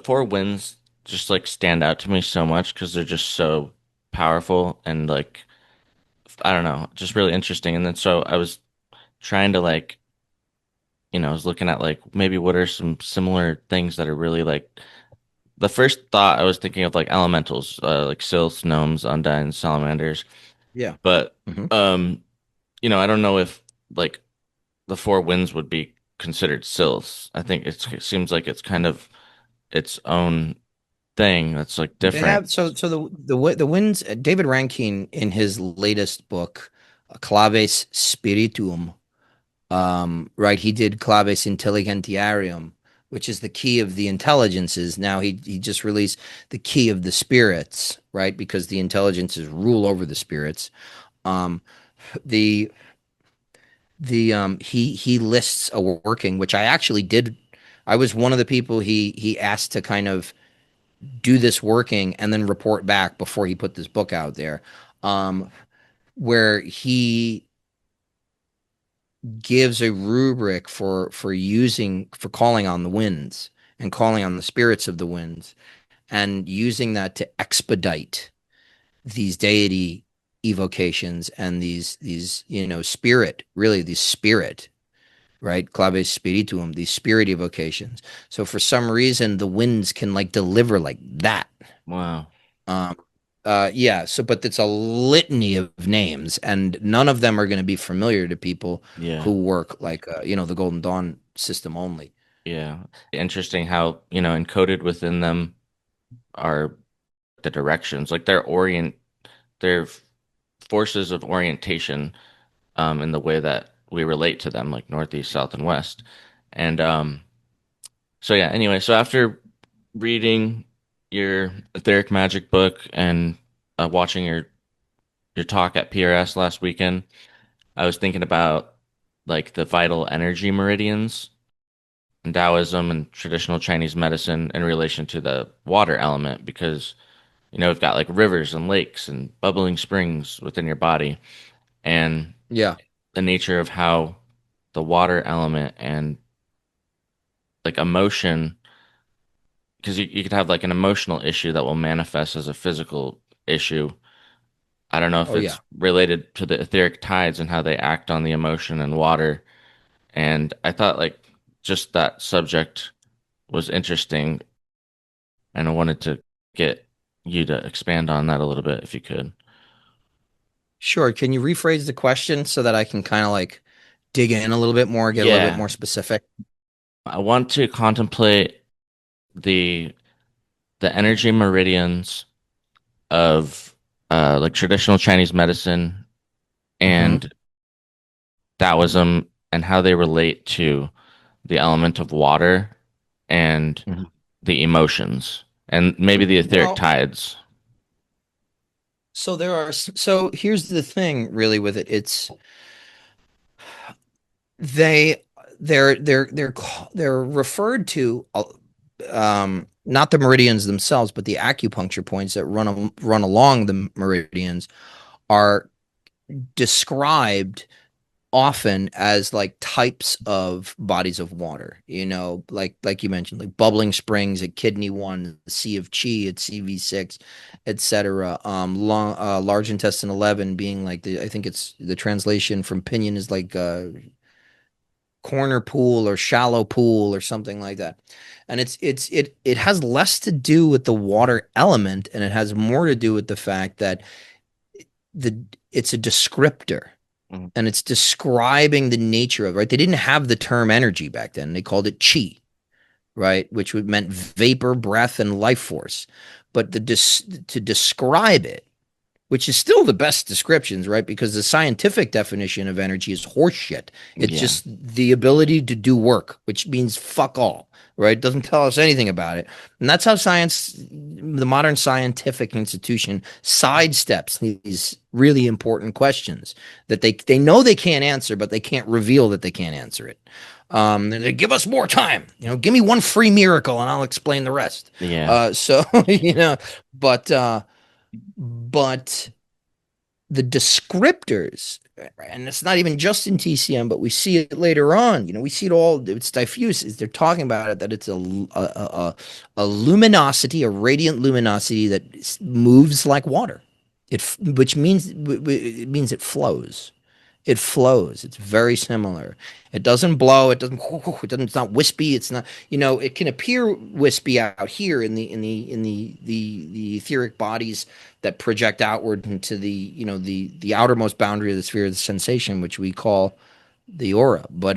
four winds just like stand out to me so much because they're just so powerful and like I don't know, just really interesting. And then so I was trying to like, I was looking at like maybe what are some similar things that are really like the first thought I was thinking of like elementals, like sylphs, gnomes, undines, salamanders. Yeah. But Hmm. um, I don't know if like the four winds would be considered sylphs. I think it seems like it's kind of its own thing that's like They different. have the winds. David Rankine in his latest book, Claves Spirituum, right? He did Claves Intelligentiarium, which is the key of the intelligences. Now he just released the key of the spirits, right? Because the intelligences rule over the spirits. Um, the he lists a working, which I actually did. I was one of the people he asked to kind of do this working and then report back before he put this book out there, um, where he gives a rubric for calling on the winds and calling on the spirits of the winds, and using that to expedite these deity evocations and these spirit, really these spirit, right? Clave spirituum, these spirit evocations. So for some reason the winds can like deliver like that. Wow. Um, yeah. So, but it's a litany of names, and none of them are going to be familiar to people Yeah. who work like, the Golden Dawn system only. Yeah. Interesting how, encoded within them are the directions, like their forces of orientation in the way that we relate to them, like northeast, south, and west. And so yeah, anyway, so after reading your etheric magic book and watching your talk at PRS last weekend, I was thinking about like the vital energy meridians in Taoism and traditional Chinese medicine in relation to the water element because we've got like rivers and lakes and bubbling springs within your body and Yeah. the nature of how the water element and like emotion because you could have like an emotional issue that will manifest as a physical issue. I don't know if Oh yeah. it's related to the etheric tides and how they act on the emotion and water. And I thought like just that subject was interesting, and I wanted to get you to expand on that a little bit if you could. Sure. Can you rephrase the question so that I can kind of like dig in a little bit more, get a little bit Yeah, more specific? I want to contemplate the the energy meridians of like traditional Chinese medicine Hmm. and Taoism and how they relate to the element of water and Hmm. the emotions and maybe the etheric Well, tides. so here's the thing really with it. they they're referred to, not the meridians themselves, but the acupuncture points that run along the meridians are described often as like types of bodies of water, like you mentioned, like bubbling springs at kidney 1, the sea of chi at CV6, etc. Large intestine 11 being like I think it's the translation from Pinyin is like corner pool or shallow pool or something like that. And it has less to do with the water element, and it has more to do with the fact that the it's a descriptor, Mm. and it's describing the nature of, right. They didn't have the term energy back then. They called it chi, right, which would meant vapor, breath, and life force. But to describe it, which is still the best descriptions, right? Because the scientific definition of energy is horseshit. It's Yeah. just the ability to do work, which means fuck all, right? It doesn't tell us anything about it. And that's how science, the modern scientific institution, sidesteps these really important questions that they know they can't answer, but they can't reveal that they can't answer it. They give us more time, give me one free miracle and I'll explain the rest. Yeah. So, but, but the descriptors, and it's not even just in TCM, but we see it later on. We see it all. It's diffuse. They're talking about it that it's a luminosity, a radiant luminosity that moves like water. Which means it means it flows. It flows. It's very similar. It doesn't blow. It doesn't. It doesn't. It's not wispy. It's not. It can appear wispy out here in the etheric bodies that project outward into the outermost boundary of the sphere of the sensation, which we call the aura. But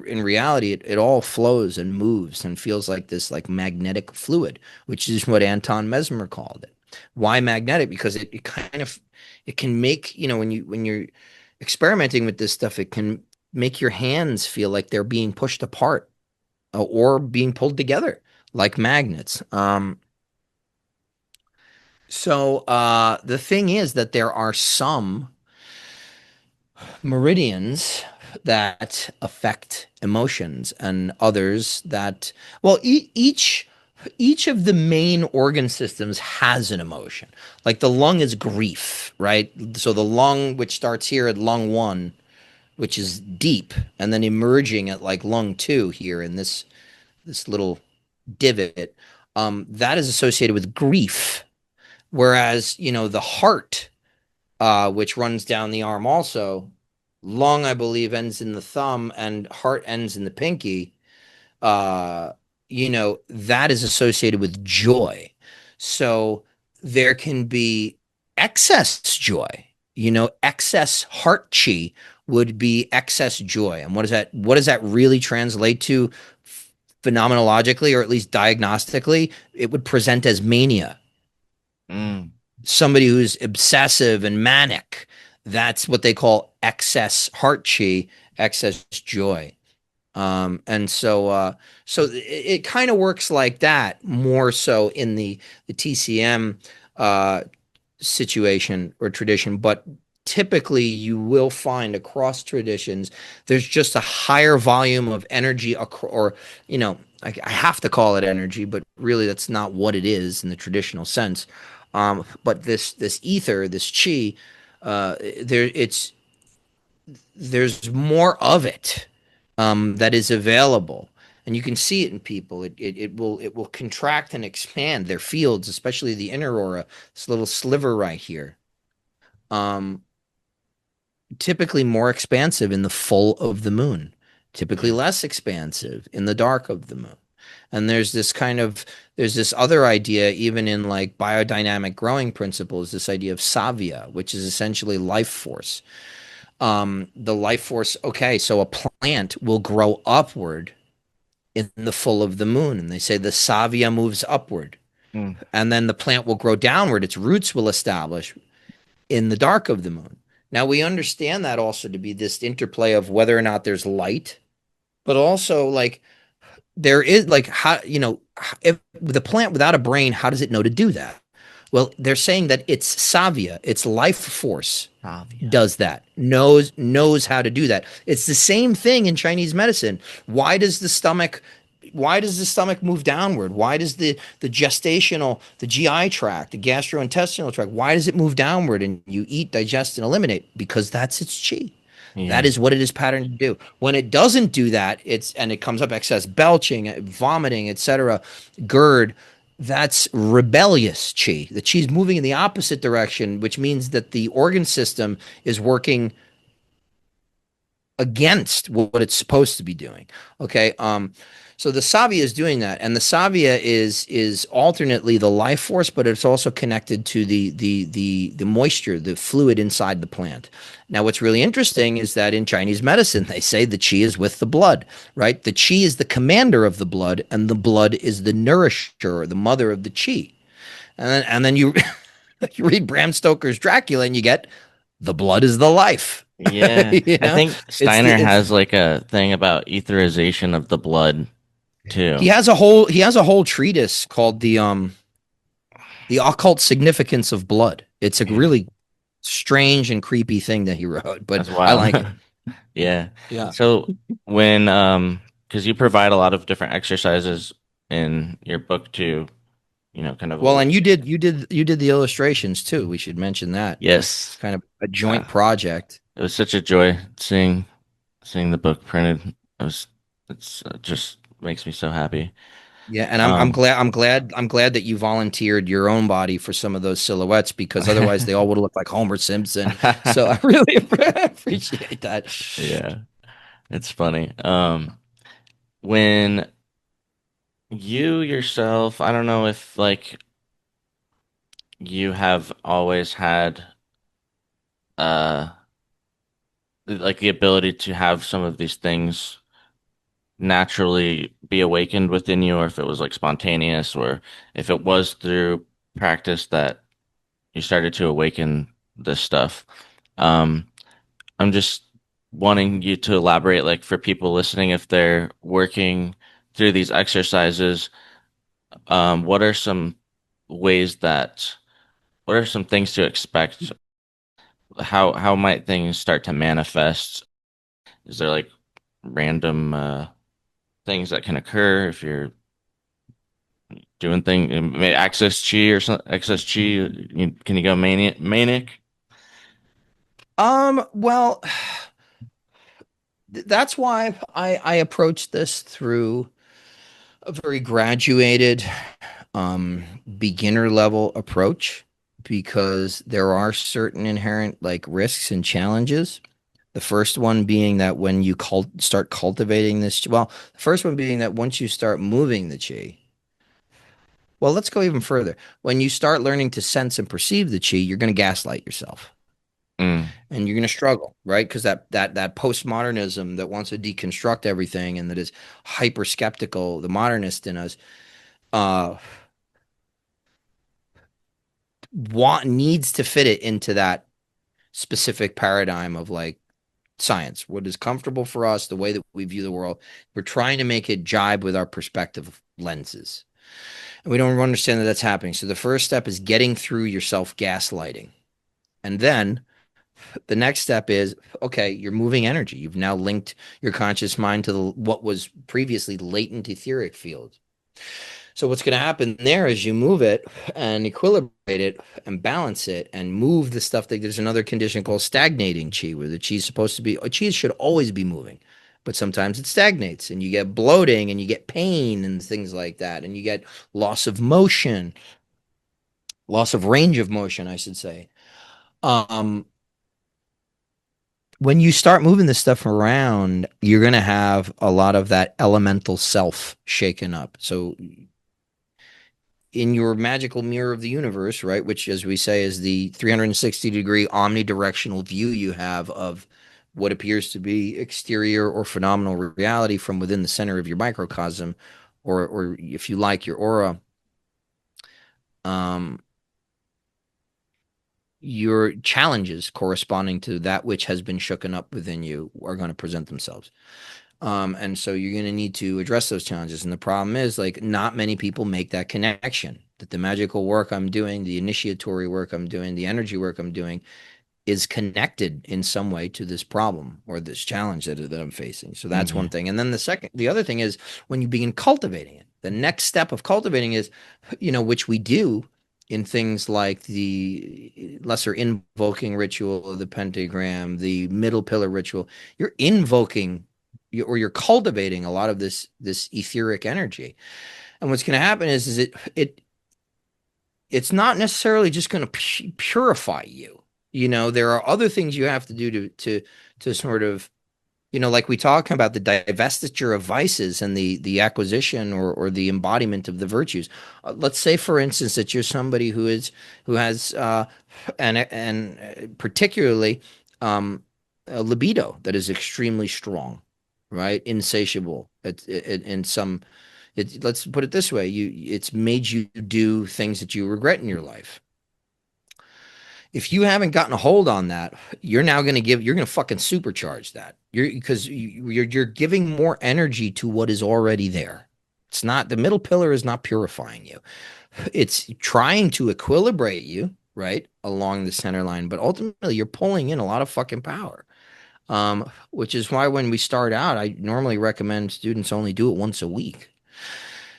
in reality, it all flows and moves and feels like this like magnetic fluid, which is what Anton Mesmer called it. Why magnetic? Because it kind of it can make when you're experimenting with this stuff, it can make your hands feel like they're being pushed apart, or being pulled together like magnets. So the thing is that there are some meridians that affect emotions, and others that, well, each of the main organ systems has an emotion. Like the lung is grief, right? So the lung, which starts here at lung 1, which is deep, and then emerging at like lung 2 here in this little divot, that is associated with grief. Whereas, the heart, which runs down the arm also, lung, I believe, ends in the thumb, and heart ends in the pinky. Uh, that is associated with joy. So there can be excess joy. Excess heart chi would be excess joy. And what does that really translate to phenomenologically, or at least diagnostically? It would present as mania. Mm. Somebody who's obsessive and manic, that's what they call excess heart chi, excess joy. And so it kind of works like that, more so in the TCM situation or tradition. But typically you will find across traditions there's just a higher volume of energy, or I have to call it energy, but really that's not what it is in the traditional sense. But this ether, this chi, there's more of it, that is available, and you can see it in people. It will contract and expand their fields, especially the inner aura, this little sliver right here. Um, Typically more expansive in the full of the moon, typically Yeah. less expansive in the dark of the moon. And there's this other idea, even in like biodynamic growing principles, this idea of savia, which is essentially life force. The life force. Okay, so a plant will grow upward in the full of the moon, and they say the savia moves upward, Mm. and then the plant will grow downward. Its roots will establish in the dark of the moon. Now we understand that also to be this interplay of whether or not there's light, but also like there is like how if the plant without a brain, how does it know to do that? Well, they're saying that it's savia, it's life force Savia. does that. Knows how to do that. It's the same thing in Chinese medicine. Why does the stomach why does the stomach move downward? Why does the gestational, the GI tract, the gastrointestinal tract, why does it move downward and you eat, digest, and eliminate? Because that's its chi. That Yeah. is what it is patterned to do. When it doesn't do that, it comes up excess belching, vomiting, etc. GERD, that's rebellious chi. The chi is moving in the opposite direction, which means that the organ system is working against what it's supposed to be doing. Okay. So the savia is doing that, and the savia is alternately the life force, but it's also connected to the moisture, the fluid inside the plant. Now, what's really interesting is that in Chinese medicine, they say the chi is with the blood, right? The chi is the commander of the blood, and the blood is the nourisher or the mother of the chi. And then you you read Bram Stoker's Dracula, and you get the blood is the life. Yeah. You I know, think it's Steiner it's has like a thing about etherization of the blood he too. has a whole treatise called the occult significance of blood. It's a Yeah. really strange and creepy thing that he wrote, but That's I wild. like it. Yeah. Yeah. So when because you provide a lot of different exercises in your book too, kind of Well, and you did the illustrations too. We should mention that. It's yes. kind of a Uh, joint project. it was such a joy seeing the book printed. It's just makes me so happy. Yeah, and I'm Um glad that you volunteered your own body for some of those silhouettes because otherwise they all would have looked like Homer Simpson. So I really appreciate that. yeah, it's funny. When you yourself, I don't know if like you have always had uh like the ability to have some of these things naturally be awakened within you, or if it was like spontaneous, or if it was through practice that you started to awaken this stuff. Um, I'm just wanting you to elaborate, like for people listening, if they're working through these exercises, what are some ways that, what are some things to expect? How might things start to manifest? Is there like random things that can occur if you're doing access chi or something, access chi? Can you go manic? Well, that's why I approach this through a very graduated, um, beginner level approach because there are certain inherent like risks and challenges. The first one being that when you start cultivating this, well, the first one being that once you start moving the chi, well, let's go even further. When you start learning to sense and perceive the chi, you're going to gaslight yourself Mm, and you're going to struggle, right? Because that postmodernism that wants to deconstruct everything and that is hyper skeptical, the modernist in us, uh, needs to fit it into that specific paradigm of like science, what is comfortable for us, the way that we view the world. We're trying to make it jibe with our perspective lenses. And we don't understand that that's happening. So the first step is getting through your self gaslighting. And then the next step is okay, you're moving energy. You've now linked your conscious mind to what was previously latent etheric fields. So what's going to happen there is you move it and equilibrate it and balance it and move the stuff that there's another condition called stagnating chi, where the chi is supposed to be, chi should always be moving, but sometimes it stagnates and you get bloating and you get pain and things like that. And you get loss of motion, loss of range of motion, I should say. Um, when you start moving this stuff around, you're going to have a lot of that elemental self shaken up. So in your magical mirror of the universe, right, which, as we say, is the 360-degree omnidirectional view you have of what appears to be exterior or phenomenal reality from within the center of your microcosm, or if you like, your aura. Um, your challenges corresponding to that which has been shooken up within you are going to present themselves. And so you're going to need to address those challenges. And the problem is, like, not many people make that connection. that the magical work I'm doing, the initiatory work I'm doing, the energy work I'm doing is connected in some way to this problem or this challenge that I'm facing. So that's one Hmm. thing. And then the other thing is when you begin cultivating it, the next step of cultivating is, which we do in things like the lesser invoking ritual of the pentagram, the middle pillar ritual. You're invoking or you're cultivating a lot of this etheric energy. And what's going to happen is it's not necessarily just going to purify you. There are other things you have to do to sort of, like we talk about the divestiture of vices and the acquisition or the embodiment of the virtues. Let's say, for instance, that you're somebody who has and particularly a libido that is extremely strong, right? Insatiable. In some, let's put it this way: it's made you do things that you regret in your life. If you haven't gotten a hold on that, you're now going to you're going to fucking supercharge that. You're giving more energy to what is already there. It's not, the middle pillar is not purifying you. It's trying to equilibrate you, right, along the center line, but ultimately you're pulling in a lot of fucking power. Which is why when we start out, I normally recommend students only do it once a week.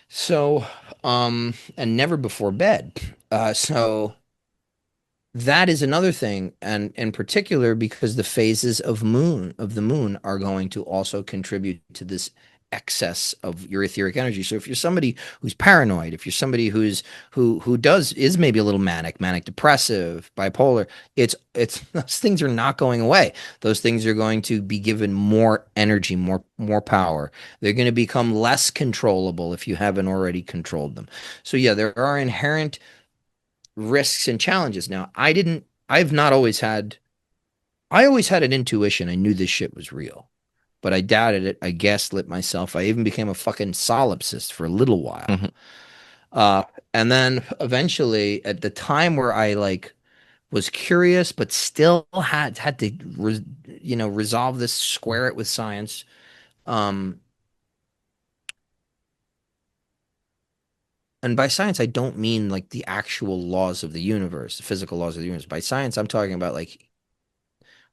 So, and never before bed. So that is another thing, and in particular because the phases of the moon are going to also contribute to this excess of your etheric energy. So if you're somebody who's paranoid, if you're somebody is maybe a little manic depressive, bipolar, it's those things are not going away. Those things are going to be given more energy, more power. They're going to become less controllable if you haven't already controlled them. So yeah, there are inherent risks and challenges. Now, I've not always had, I always had an intuition. I knew this shit was real, but I doubted it. I gaslit myself. I even became a fucking solipsist for a little while. Hmm. Uh, and then eventually, at the time where I like was curious, but still had to, resolve this, square it with science. Um, and by science, I don't mean like the actual laws of the universe, the physical laws of the universe. By science, I'm talking about like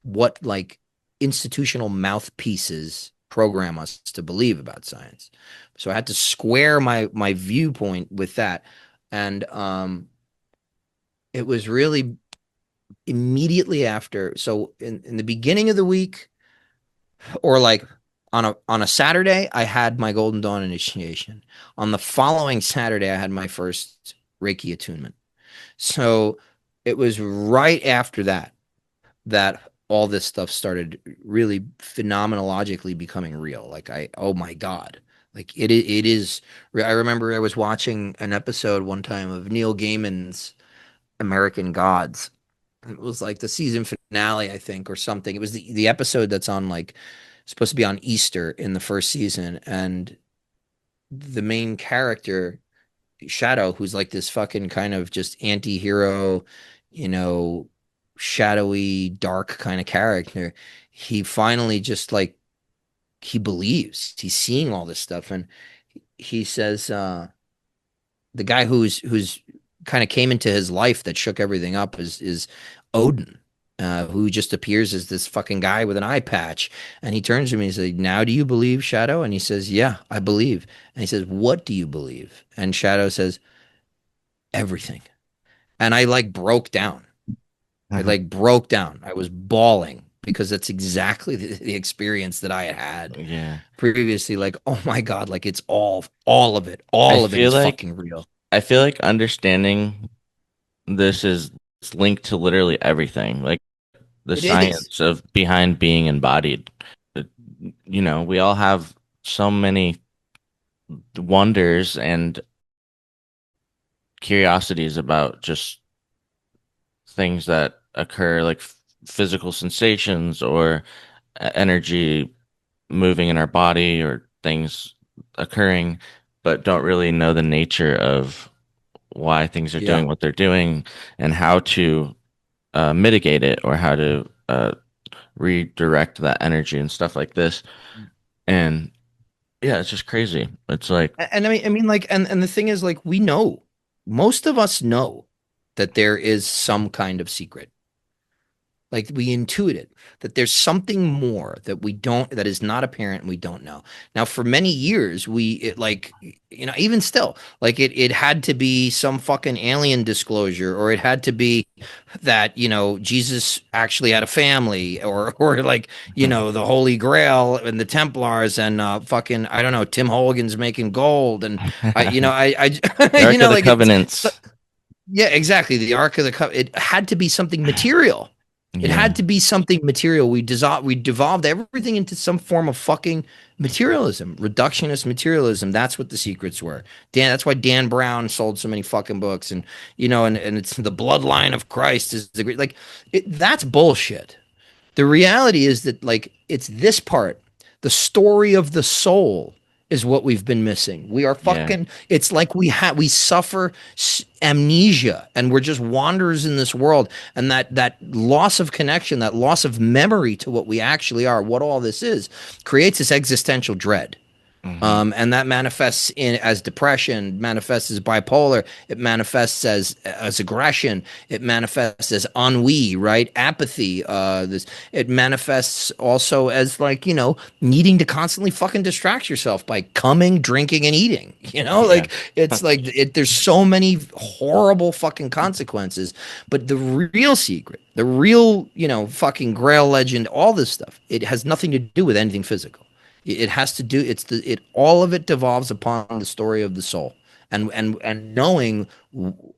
what like institutional mouthpieces program us to believe about science. So I had to square my viewpoint with that. And it was really immediately after. So in the beginning of the week, or like on a Saturday, I had my Golden Dawn initiation. On the following Saturday, I had my first Reiki attunement. So it was right after that all this stuff started really phenomenologically becoming real. Like oh my God. Like it is. I remember I was watching an episode one time of Neil Gaiman's American Gods. It was like the season finale, I think, or something. It was the episode that's on like supposed to be on Easter in the first season, and the main character Shadow, who's like this fucking kind of just anti-hero, you know, shadowy, dark kind of character. He finally just like he believes. He's seeing all this stuff. And he says, the guy who's kind of came into his life that shook everything up is Odin. Who just appears as this fucking guy with an eye patch. And he turns to me and says, "Now do you believe, Shadow?" And he says, "Yeah, I believe." And he says, "What do you believe?" And Shadow says, "Everything." And I like broke down. I Hmm. like broke down. I was bawling because that's exactly the experience that I had had Yeah. previously. Like, oh my God, like it's I all of it feel is like fucking real. I feel like understanding this is it's linked to literally everything, like the It is. science of behind being embodied. It- we all have so many wonders and curiosities about just things that occur, like physical sensations or energy moving in our body or things occurring, but don't really know the nature of why things are Yeah. doing what they're doing and how to mitigate it or how to redirect that energy and stuff like this. And yeah, it's just crazy. It's like, And I mean, like, and the thing is, like, we know. most of us know that there is some kind of secret. Like we intuit it that there's something more that we don't, that is not apparent and we don't know. Now, for many years, even still, like it had to be some fucking alien disclosure, or it had to be that, Jesus actually had a family, or like, the Holy Grail and the Templars and fucking, I don't know, Tim Hogan's making gold. And The Ark of the like Covenants. yeah, exactly. The Ark of the Covenant. It had to be something material. It Yeah. had to be something material. We devolved everything into some form of fucking materialism, reductionist materialism. That's what the secrets were. That's why Dan Brown sold so many fucking books, and it's the bloodline of Christ is the great, that's bullshit. The reality is that, like, it's this part, the story of the soul is what we've been missing. We are Yeah. fucking, it's like we suffer amnesia, and we're just wanderers in this world, and that loss of connection, that loss of memory to what we actually are, what all this is, creates this existential dread. Hmm. And that manifests as depression, manifests as bipolar, it manifests as aggression, it manifests as ennui, right? Apathy. It manifests also as, like, needing to constantly fucking distract yourself by coming, drinking, and eating. Yeah. Like it's like there's so many horrible fucking consequences. But the real secret, the real, fucking Grail legend, all this stuff, it has nothing to do with anything physical. It has to do. All of it devolves upon the story of the soul, and knowing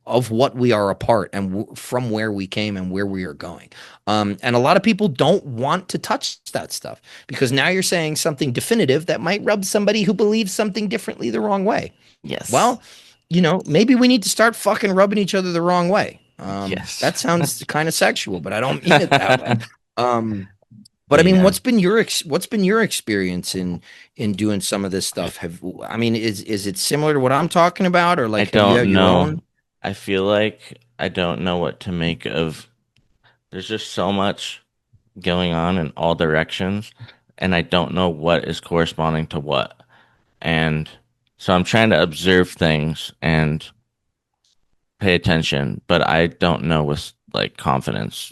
of what we are a part, and from where we came and where we are going. And a lot of people don't want to touch that stuff, because now you're saying something definitive that might rub somebody who believes something differently the wrong way. Yes. Well, maybe we need to start fucking rubbing each other the wrong way. Yes. That sounds kind of sexual, but I don't mean it that way. But I mean, Yeah. what's been your experience in doing some of this stuff? Is it similar to what I'm talking about, or I like have you had don't your know. own? I feel like I don't know what to make of. There's just so much going on in all directions, and I don't know what is corresponding to what. And so I'm trying to observe things and pay attention, but I don't know with like confidence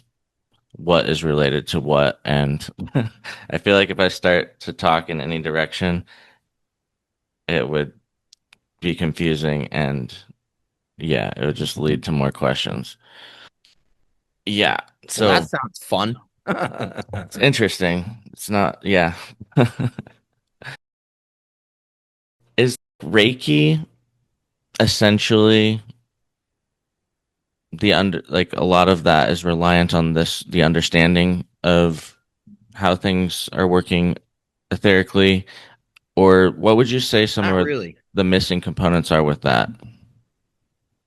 what is related to what. And I feel like if I start to talk in any direction, it would be confusing and yeah, it would just lead to more questions. Yeah. Well, that So sounds fun. it's interesting. It's not, yeah. Is Reiki essentially the under like a lot of that is reliant on the understanding of how things are working etherically, or what would you say some Not of really. the missing components are with that?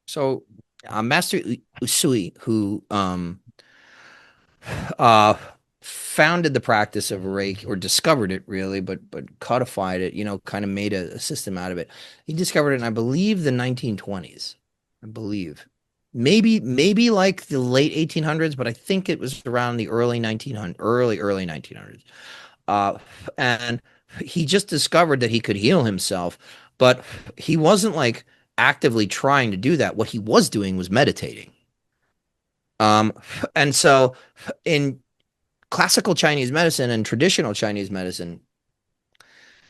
So, Master Usui, who uh, founded the practice of Reiki, or discovered it really, but codified it, kind of made a system out of it. He discovered it in, I believe, the 1920s. I believe. Maybe like the late 1800s, but I think it was around the early 1900s, early 1900s. And he just discovered that he could heal himself, but he wasn't like actively trying to do that. What he was doing was meditating. Um, and so in classical Chinese medicine and traditional Chinese medicine,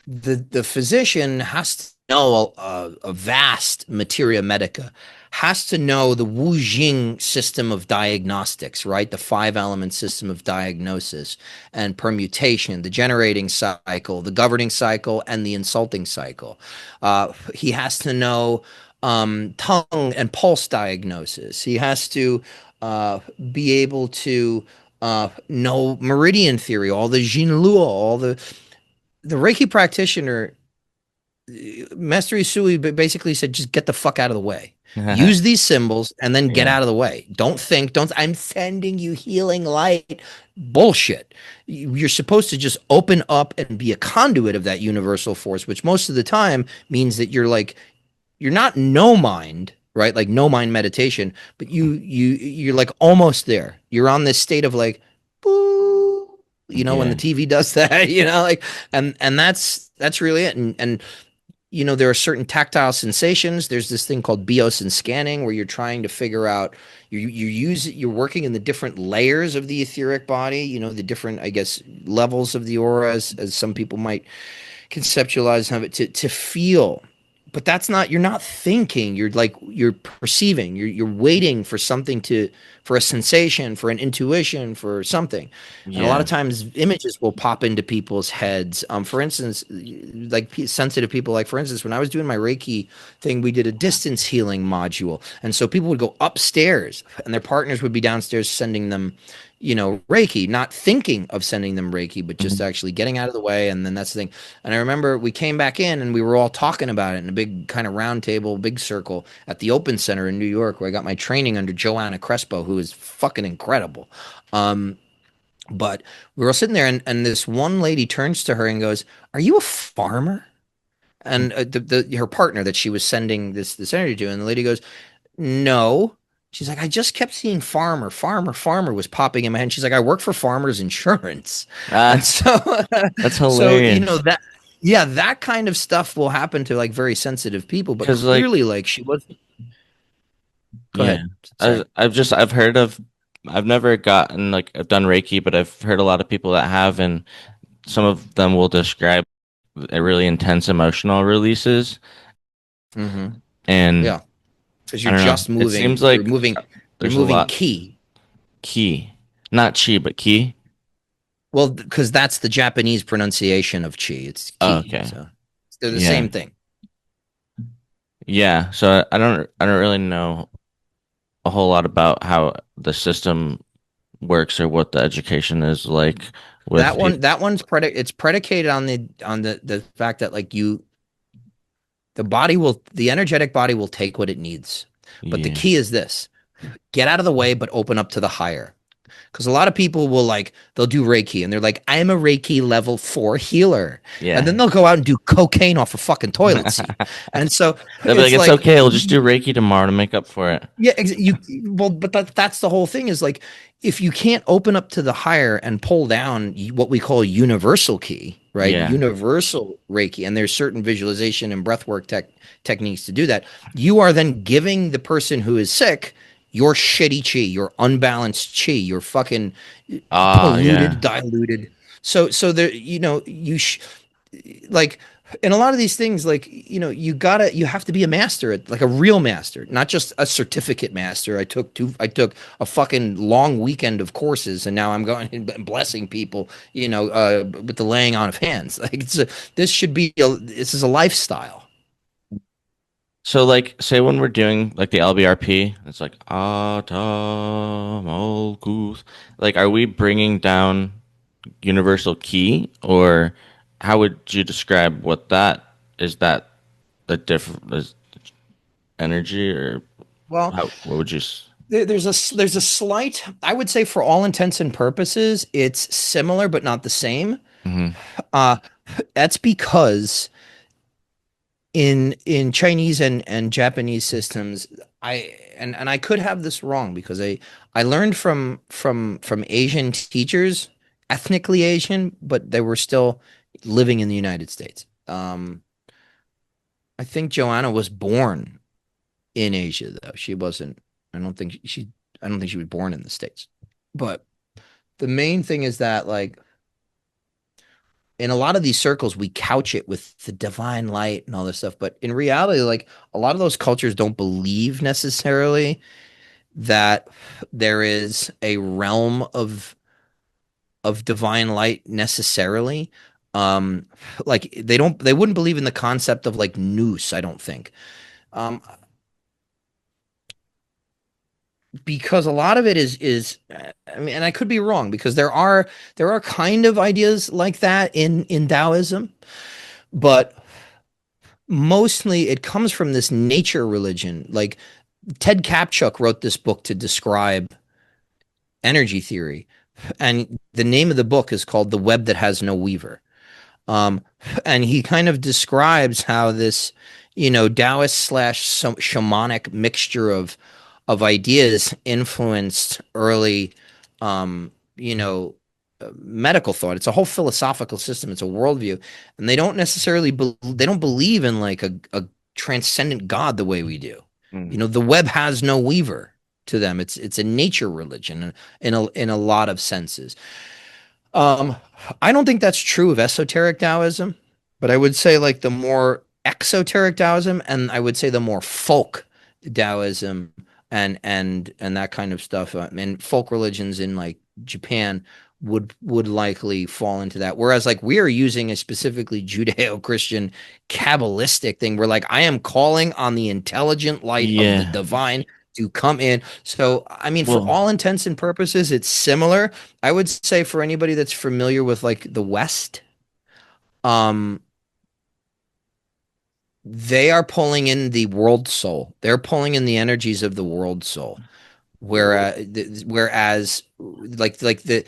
the physician has to know a vast materia medica, has to know the Wu Jing system of diagnostics, right? The five element system of diagnosis and permutation, the generating cycle, the governing cycle, and the insulting cycle. He has to know tongue and pulse diagnosis. He has to be able to know meridian theory, all the Jinluo, all the Reiki practitioner, Master Isui, basically said, just get the fuck out of the way. Use these symbols and then get Yeah. out of the way. I'm sending you healing light. Bullshit. You're supposed to just open up and be a conduit of that universal force, which most of the time means that you're not no mind, right? Like no mind meditation, but you're like almost there. You're on this state of like, boo, when the Yeah. TV does that, like, and that's really it. And there are certain tactile sensations. There's this thing called bios and scanning where you're trying to figure out you're working in the different layers of the etheric body, the different, I guess, levels of the aura, as some people might conceptualize have it, to feel. But that's not, you're not thinking, you're perceiving, you're waiting for something, for a sensation, for an intuition, for something. And a lot Yeah. of times images will pop into people's heads. For instance, like sensitive people, like for instance, when I was doing my Reiki thing, we did a distance healing module. And so people would go upstairs and their partners would be downstairs sending them, Reiki, not thinking of sending them Reiki, but just Mhm. actually getting out of the way. And then that's the thing. And I remember we came back in and we were all talking about it in a big kind of round table, big circle at the Open Center in New York, where I got my training under Joanna Crespo, who is fucking incredible. Um, but we were all sitting there, and this one lady turns to her and goes, "Are you a farmer?" And her partner that she was sending this energy to, and the lady goes, "No." She's like, "I just kept seeing farmer, farmer, farmer was popping in my head." And she's like, "I work for Farmers Insurance." And Ah, so, that's so, hilarious. that, yeah, that kind of stuff will happen to like very sensitive people, but Because like, clearly, like she was, go yeah, ahead. Sorry. I've heard of, I've never gotten like I've done Reiki, but I've heard a lot of people that have, and some of them will describe a really intense emotional releases. Mm-hmm. And Yeah. Because I you're don't know. just It moving, seems like you're there's a moving lot key. key, not chi, but key. Well, because that's the Japanese pronunciation of chi. It's Oh, ki. okay. So they're the Yeah. same thing. Yeah. So I don't really know a whole lot about how the system works or what the education is like with people. It's predicated on the fact that like the energetic body will take what it needs. But the Yeah. key is this: get out of the way, but open up to the higher. Because a lot of people they'll do Reiki and they're like, I'm a Reiki level 4 healer. And Yeah. then they'll go out and do cocaine off a fucking toilet seat. And so They'll be like, it's it's like, okay. We'll just do Reiki tomorrow to make up for it. yeah, well, but that's the whole thing is like, if you can't open up to the higher and pull down what we call universal key, right? Yeah. Universal Reiki, and there's certain visualization and breathwork techniques to do that. You are then giving the person who is sick your shitty chi, your unbalanced chi, your fucking Ah, polluted, yeah. diluted. So there, like in a lot of these things, like you have to be a master, like a real master, not just a certificate master. I took a fucking long weekend of courses, and now I'm going and blessing people, with the laying on of hands. Like this is a lifestyle. So like say when we're doing like the LBRP, it's like Atamolkuth. Like are we bringing down universal key or how would you describe what that is, that the different is energy or Well, how what would you there's a slight, I would say, for all intents and purposes, it's similar but not the same. Mhm. Uh, that's because in Chinese and Japanese systems, and I could have this wrong because I learned from Asian teachers, ethnically Asian, but they were still living in the United States. I think Joanna was born in Asia though. She wasn't. I don't think she. I don't think she was born in the States. But the main thing is that like in a lot of these circles we couch it with the divine light and all this stuff, but in reality like a lot of those cultures don't believe necessarily that there is a realm of divine light necessarily. um like they wouldn't believe in the concept of like noose, I don't think. Because a lot of it is I mean, and I could be wrong because there are kind of ideas like that in Taoism, but mostly it comes from this nature religion. Like Ted Kapchuk wrote this book to describe energy theory, and the name of the book is called The Web That Has No Weaver. Um, and he kind of describes how this, Taoist slash shamanic mixture of ideas influenced early, um, you know, medical thought. It's a whole philosophical system. It's a worldview, and they don't necessarily they don't believe in like a transcendent God the way we do. You Mm. know, the web has no weaver to them. It's a nature religion in a lot of senses. Um, I don't think that's true of esoteric Taoism, but I would say like the more exoteric Taoism, and I would say the more folk Taoism and that kind of stuff, and folk religions in like Japan would likely fall into that. Whereas like we are using a specifically Judeo-Christian Kabbalistic thing, where like I am calling on the intelligent light of the Yeah. divine to come in. So I mean, for Well, all intents and purposes, it's similar. I would say for anybody that's familiar with like the West, um, they are pulling in the world soul. They're pulling in the energies of the world soul. Whereas like the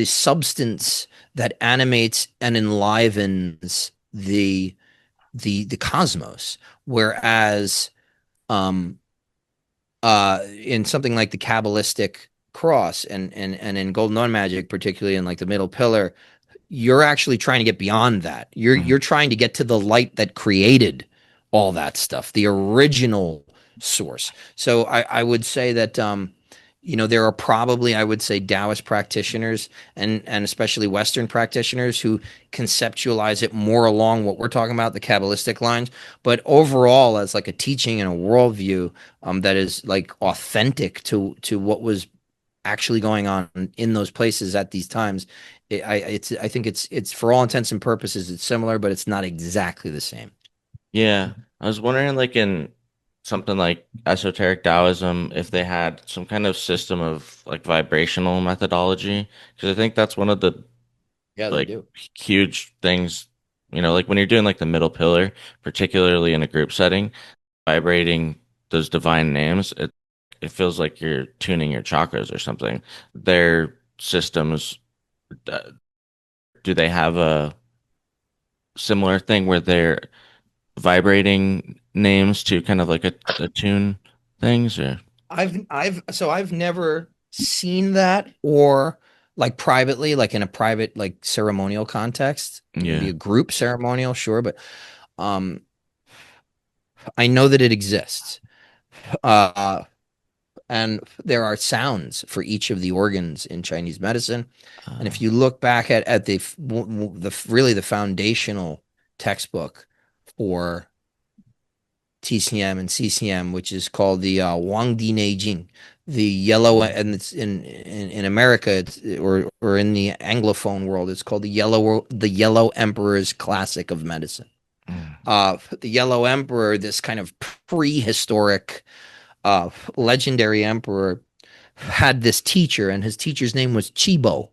substance that animates and enlivens the cosmos. Whereas um in something like the Kabbalistic cross and in Golden Dawn magic, particularly in like the middle pillar, you're actually trying to get beyond that. You're mm, trying to get to the light that created all that stuff, the original source. So I would say that you know, there are probably, I would say, Taoist practitioners and especially Western practitioners who conceptualize it more along what we're talking about, the Kabbalistic lines. But overall, as like a teaching and a worldview that is like authentic to what was actually going on in those places at these times, I think it's for all intents and purposes it's similar, but it's not exactly the same. yeah. I was wondering, like, in something like esoteric Taoism, if they had some kind of system of like vibrational methodology, because I think that's one of the Yeah, they like do. huge things, like when you're doing like the middle pillar, particularly in a group setting, vibrating those divine names, it feels like you're tuning your chakras or something. Their systems, uh, do they have a similar thing where they're vibrating names to kind of like attune things or I've never seen that or like privately, like in a private like ceremonial context, maybe yeah. a group ceremonial, sure, but um I know that it exists. Uh and there are sounds for each of the organs in Chinese medicine. And Uh, if you look back at the really the foundational textbook for TCM and CCM, which is called the Wang Di Neijing, the yellow, and it's in America, or in the Anglophone world, it's called the Yellow Emperor's Classic of Medicine. mm, The Yellow Emperor, this kind of prehistoric, legendary emperor, had this teacher, and his teacher's name was Chibo.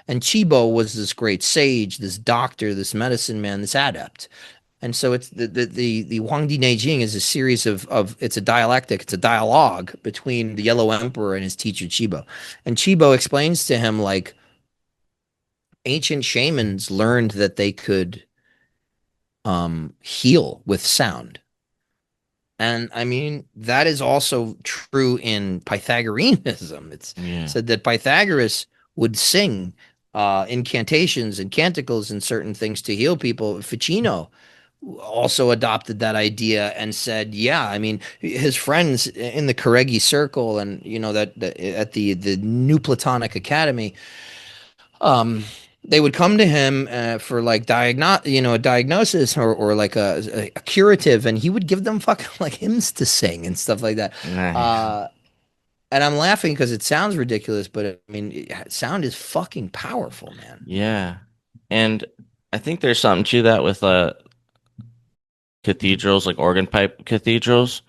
And Chibo was this great sage, this doctor, this medicine man, this adept. And so it's the Huangdi Neijing is a series of it's a dialectic, it's a dialogue between the Yellow Emperor and his teacher Chibo. And Chibo explains to him like ancient shamans learned that they could heal with sound. And I mean, that is also true in Pythagoreanism. It's yeah. said that Pythagoras would sing incantations and canticles and certain things to heal people. Ficino also adopted that idea and said, yeah, I mean, his friends in the Carnegie Circle and, you know, that at the New Platonic Academy, um, they would come to him for like a diagnosis or like a curative, and he would give them fucking like hymns to sing and stuff like that. Nice. Uh, and I'm laughing because it sounds ridiculous, but I mean, sound is fucking powerful, man. Yeah. And I think there's something to that with cathedrals, like organ pipe cathedrals.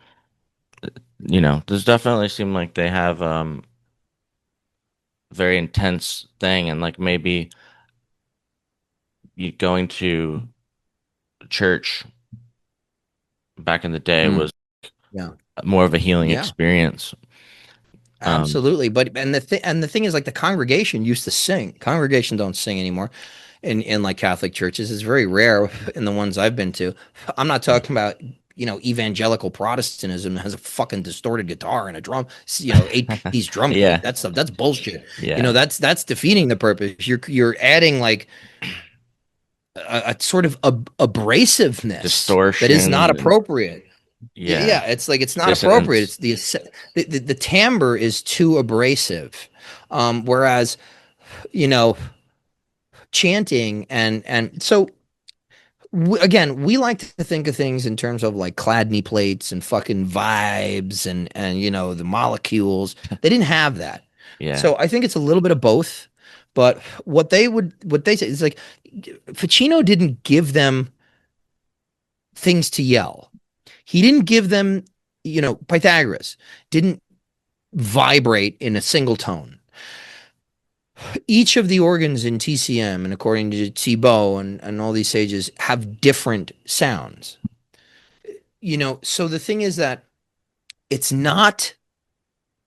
Does definitely seem like they have very intense thing, and like maybe you going to church back in the day Mm, was yeah, more of a healing yeah. experience. Um, Absolutely, but the thing is, like the congregation used to sing. Congregation don't sing anymore in like Catholic churches. It's very rare in the ones I've been to. I'm not talking about evangelical Protestantism that has a fucking distorted guitar and a drum, 8-piece drum kit. Yeah. That stuff, that's bullshit. Yeah. That's defeating the purpose. You're adding like a sort of abrasiveness that is not Distortion and appropriate. yeah. Yeah, it's like it's not appropriate. Dissonance. It's the timbre is too abrasive. Whereas, you know, chanting and so again, we like to think of things in terms of like Chladni plates and fucking vibes and the molecules. They didn't have that. Yeah. So I think it's a little bit of both. But what they say is like Ficino didn't give them things to yell. He didn't give them, Pythagoras didn't vibrate in a single tone. Each of the organs in TCM, and according to Thibaut and all these sages, have different sounds. So the thing is that it's not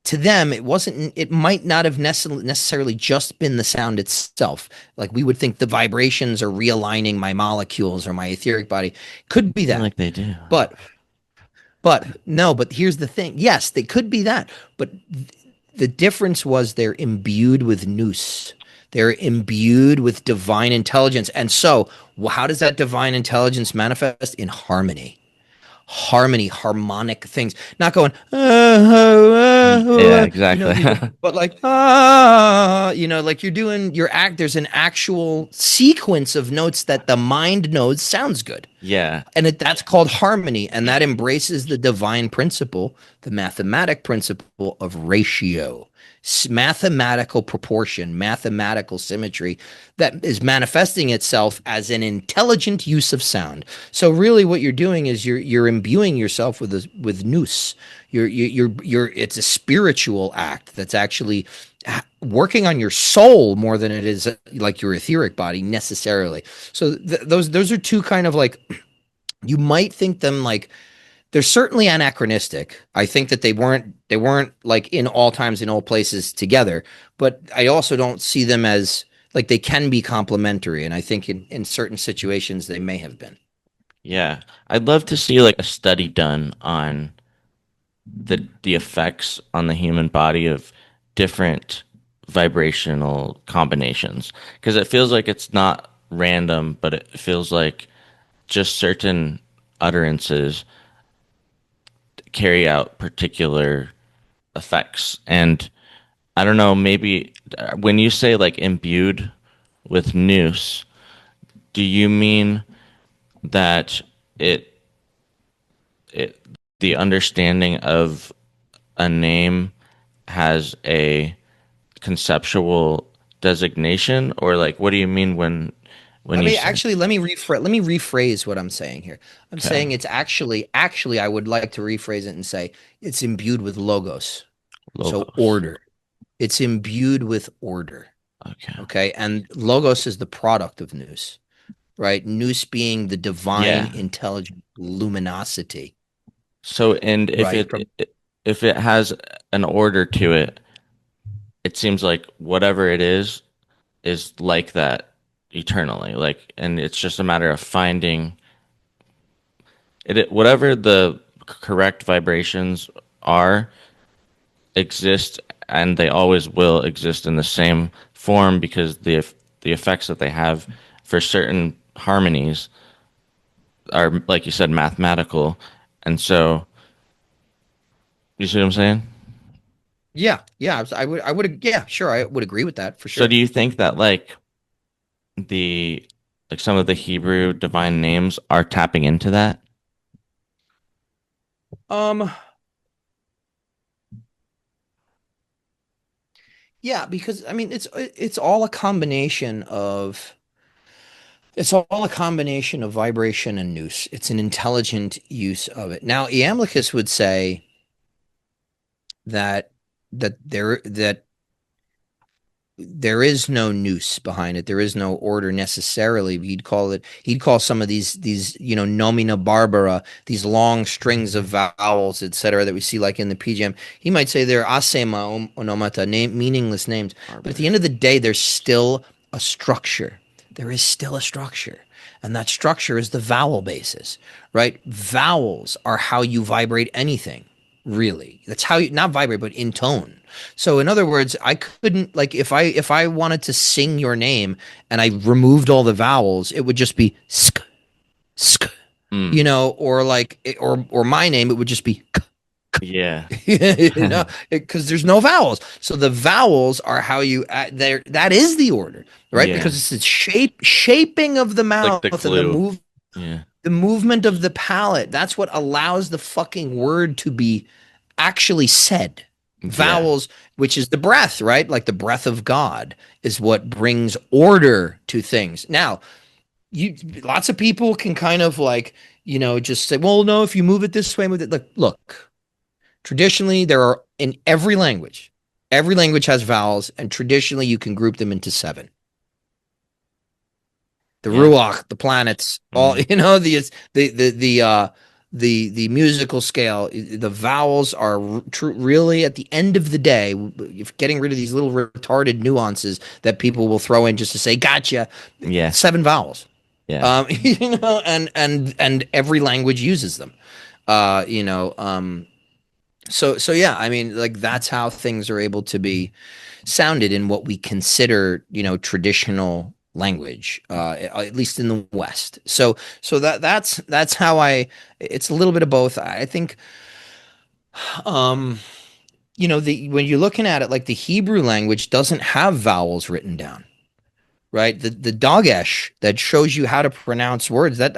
to them, it might not have necessarily just been the sound itself. Like we would think the vibrations are realigning my molecules or my etheric body. Could be I feel that. like they do. But no, but here's the thing. Yes, they could be that. But the difference was they're imbued with nous. They're imbued with divine intelligence. And so, how does that divine intelligence manifest? In harmony. Harmonic things, not going, Yeah, exactly. but like, like there's an actual sequence of notes that the mind knows sounds good. Yeah. And that's called harmony. And that embraces the divine principle, the mathematic principle of ratio, mathematical proportion, mathematical symmetry that is manifesting itself as an intelligent use of sound. So really what you're doing is you're imbuing yourself with nous. It's a spiritual act that's actually working on your soul more than it is like your etheric body necessarily. So those are two kind of like, you might think them like, they're certainly anachronistic. I think that they weren't like in all times in all places together, but I also don't see them as like they can be complementary. And I think in certain situations they may have been. Yeah. I'd love to see like a study done on the effects on the human body of different vibrational combinations because it feels like it's not random, but it feels like just certain utterances carry out particular effects. And I don't know, maybe when you say like imbued with nous, do you mean that it it the understanding of a name has a conceptual designation, or like what do you mean when you say Let me rephrase what I'm saying here. I'm okay, saying it's actually I would like to rephrase it and say it's imbued with logos. So logos? order. It's imbued with order. Okay. Okay. And logos is the product of nous, right? Nous being the divine Yeah. intelligent luminosity, So and if right? it has an order to it, it seems like whatever it is like that eternally. Like, and it's just a matter of finding whatever the correct vibrations are exist, and they always will exist in the same form because the effects that they have for certain harmonies are, like you said, mathematical, and so you see what I'm saying? Yeah. Yeah. Yeah, sure. I would agree with that for So sure. do you think that the like some of the Hebrew divine names are tapping into that? Um, yeah, because I mean, it's all a combination of vibration and nous. It's an intelligent use of it. Now, Iamblichus would say that there is no nous behind it. There is no order necessarily. He'd call some of these nomina barbara, these long strings of vowels, etc., that we see like in the PGM. He might say they're asema onomata, meaningless names. But at the end of the day, there's still a structure. There is still a structure. And that structure is the vowel basis, right? Vowels are how you vibrate anything, really. That's how you not vibrate, but in tone. So in other words, I couldn't like if I wanted to sing your name and I removed all the vowels, it would just be sk sk, Mm. or like or my name, it would just be Yeah. because there's no vowels. So the vowels are how you there. That is the order, right? Yeah. Because it's the shaping of the Like mouth the and clue. Yeah. the movement of the palate. That's what allows the fucking word to be actually said. Yeah. Vowels, which is the breath, right? Like the breath of God is what brings order to things. Now, you lots of people can kind of like, just say, well, no, if you move it this way, move it. Look, traditionally, there are in every language has vowels, and traditionally you can group them into seven. The Yeah. ruach, the planets, all Mm. the musical scale. The vowels are really at the end of the day, getting rid of these little retarded nuances that people will throw in just to say, "Gotcha." Yeah. Seven vowels, Yeah. and every language uses them. Uh, you know, um, so yeah, I mean, like that's how things are able to be sounded in what we consider, traditional language, at least in the West. So that's how I. It's a little bit of both. I think, um, the when you're looking at it, like the Hebrew language doesn't have vowels written down, right? The Dagesh that shows you how to pronounce words that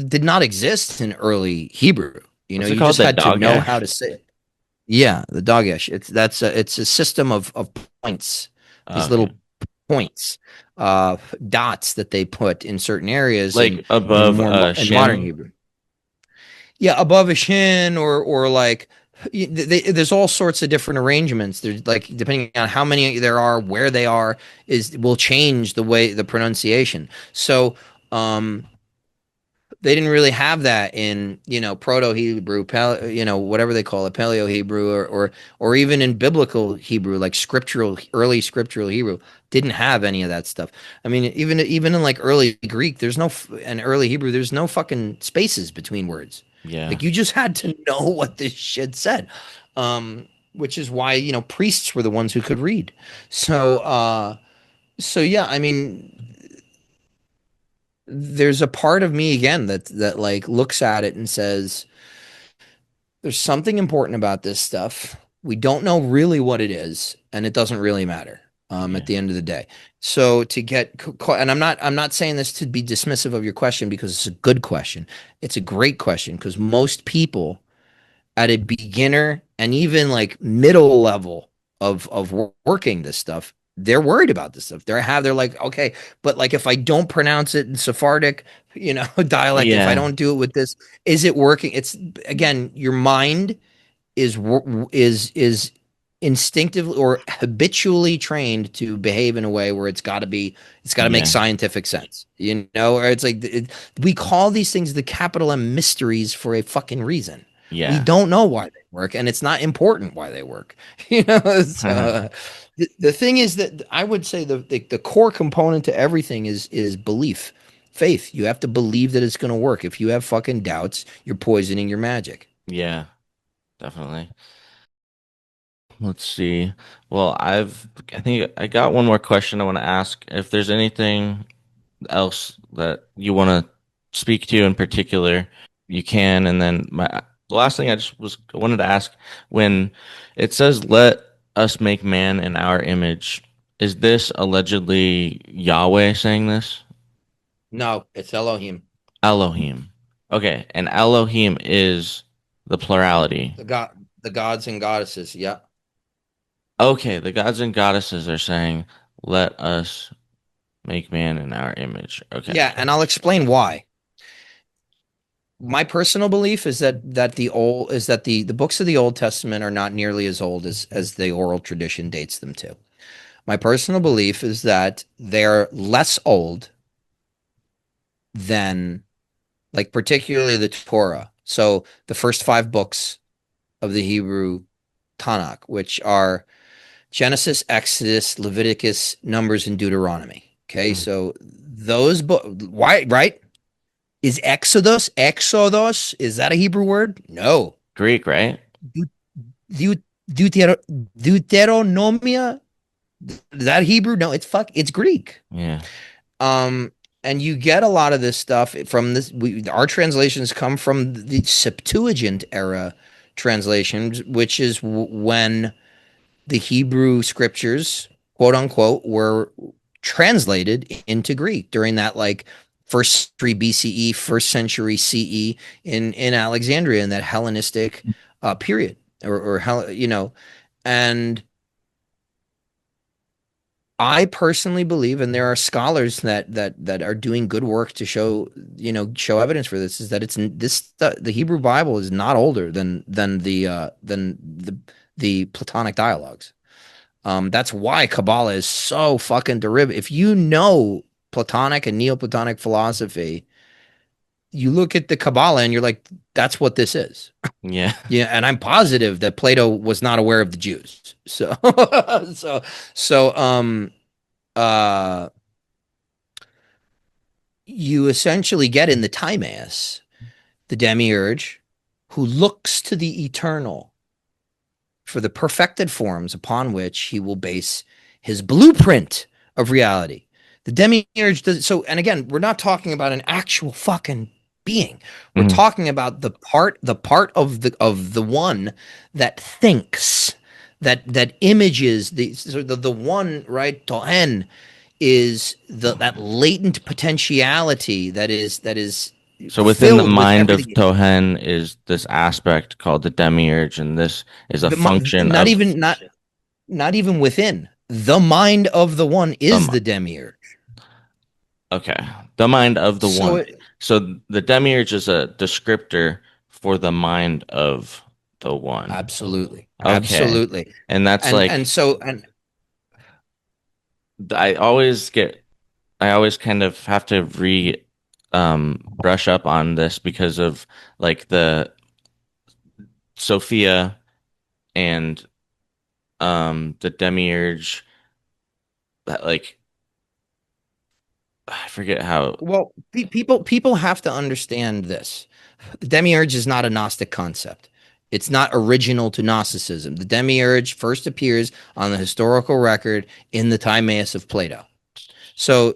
did not exist in early Hebrew. What's it You called? just The had to dog know how to ash? say it. Yeah, the Dagesh. It's a system of points, Oh, these okay. little points, uh, dots that they put in certain areas Like in above in modern shin. Hebrew. Yeah, above a shin or like there's all sorts of different arrangements. There's like depending on how many there are, where they are is will change the way the pronunciation. So um they didn't really have that in proto Hebrew, whatever they call it, Paleo Hebrew, or even in biblical Hebrew, like early scriptural Hebrew, didn't have any of that stuff. I mean, even in like early Greek, and early Hebrew, there's no fucking spaces between words. Yeah. Like you just had to know what this shit said, which is why priests were the ones who could read. So yeah, I mean, there's a part of me again that like looks at it and says there's something important about this stuff. We don't know really what it is, and it doesn't really matter at Yeah. the end of the day. So to get and I'm not saying this to be dismissive of your question because it's a good question. It's a great question because most people at a beginner and even like middle level of working this stuff, they're worried about this stuff. They're like, okay, but like if I don't pronounce it in Sephardic, dialect, if I Yeah. don't do it with this, is it working? It's again, your mind is is instinctively or habitually trained to behave in a way where it's got to make Yeah. scientific sense, or it's like we call these things the capital M mysteries for a fucking reason. We Yeah. don't know why they work, and it's not important why they work. So, the thing is that I would say the core component to everything is belief, faith. You have to believe that it's going to work. If you have fucking doubts, you're poisoning your magic. Yeah. Definitely. Let's see. Well, I think I got one more question I want to ask. If there's anything else that you want to speak to in particular, you can. And then the last thing I just wanted to ask, when it says let us make man in our image, is this allegedly Yahweh saying this? No, it's Elohim. Elohim. Okay, and Elohim is the plurality. The gods and goddesses. Yeah. Okay, the gods and goddesses are saying, let us make man in our image. Okay. Yeah, and I'll explain why. My personal belief is that the books of the Old Testament are not nearly as old as the oral tradition dates them to. My personal belief is that they're less old than like particularly the Torah. So the first five books of the Hebrew Tanakh, which are Genesis, Exodus, Leviticus, Numbers, and Deuteronomy. Okay, Mm. so those why, right? Is Exodus, is that a Hebrew word? No. Greek, right? Deut- Deutero- Deuteronomia, is that Hebrew? No, it's Greek. Yeah. Um, and you get a lot of this stuff from this. Our translations come from the Septuagint era translations, which is when the Hebrew scriptures, quote unquote, were translated into Greek during that like first century BCE, first century CE in Alexandria in that Hellenistic period, and I personally believe, and there are scholars that are doing good work to show evidence for this, is that the Hebrew Bible is not older than the Platonic dialogues. That's why Kabbalah is so fucking derivative. If you know Platonic and Neoplatonic philosophy, you look at the Kabbalah and you're like, that's what this is. Yeah. Yeah, and I'm positive that Plato was not aware of the Jews. So, so, so, uh, you essentially get in the Timaeus, the demiurge, who looks to the eternal for the perfected forms upon which he will base his blueprint of reality. The demiurge does so, and again, we're not talking about an actual fucking being. We're Mhm. talking about the part of the one that thinks, that images the one, right? Tohen is that latent potentiality that is So within the filled with mind of everything. Tohen is this aspect called the demiurge, and this is a function Not of even not even within the mind of the one the is mi- the demiurge. okay, the mind of the So one. So the demiurge is a descriptor for the mind of the one. absolutely, Okay. absolutely, And that's and like so and I always get I always kind of have to re brush up on this because of like the Sophia and the demiurge that like I forget how. well, people have to understand this. The demiurge is not a Gnostic concept. It's not original to Gnosticism. The demiurge first appears on the historical record in the Timaeus of Plato. So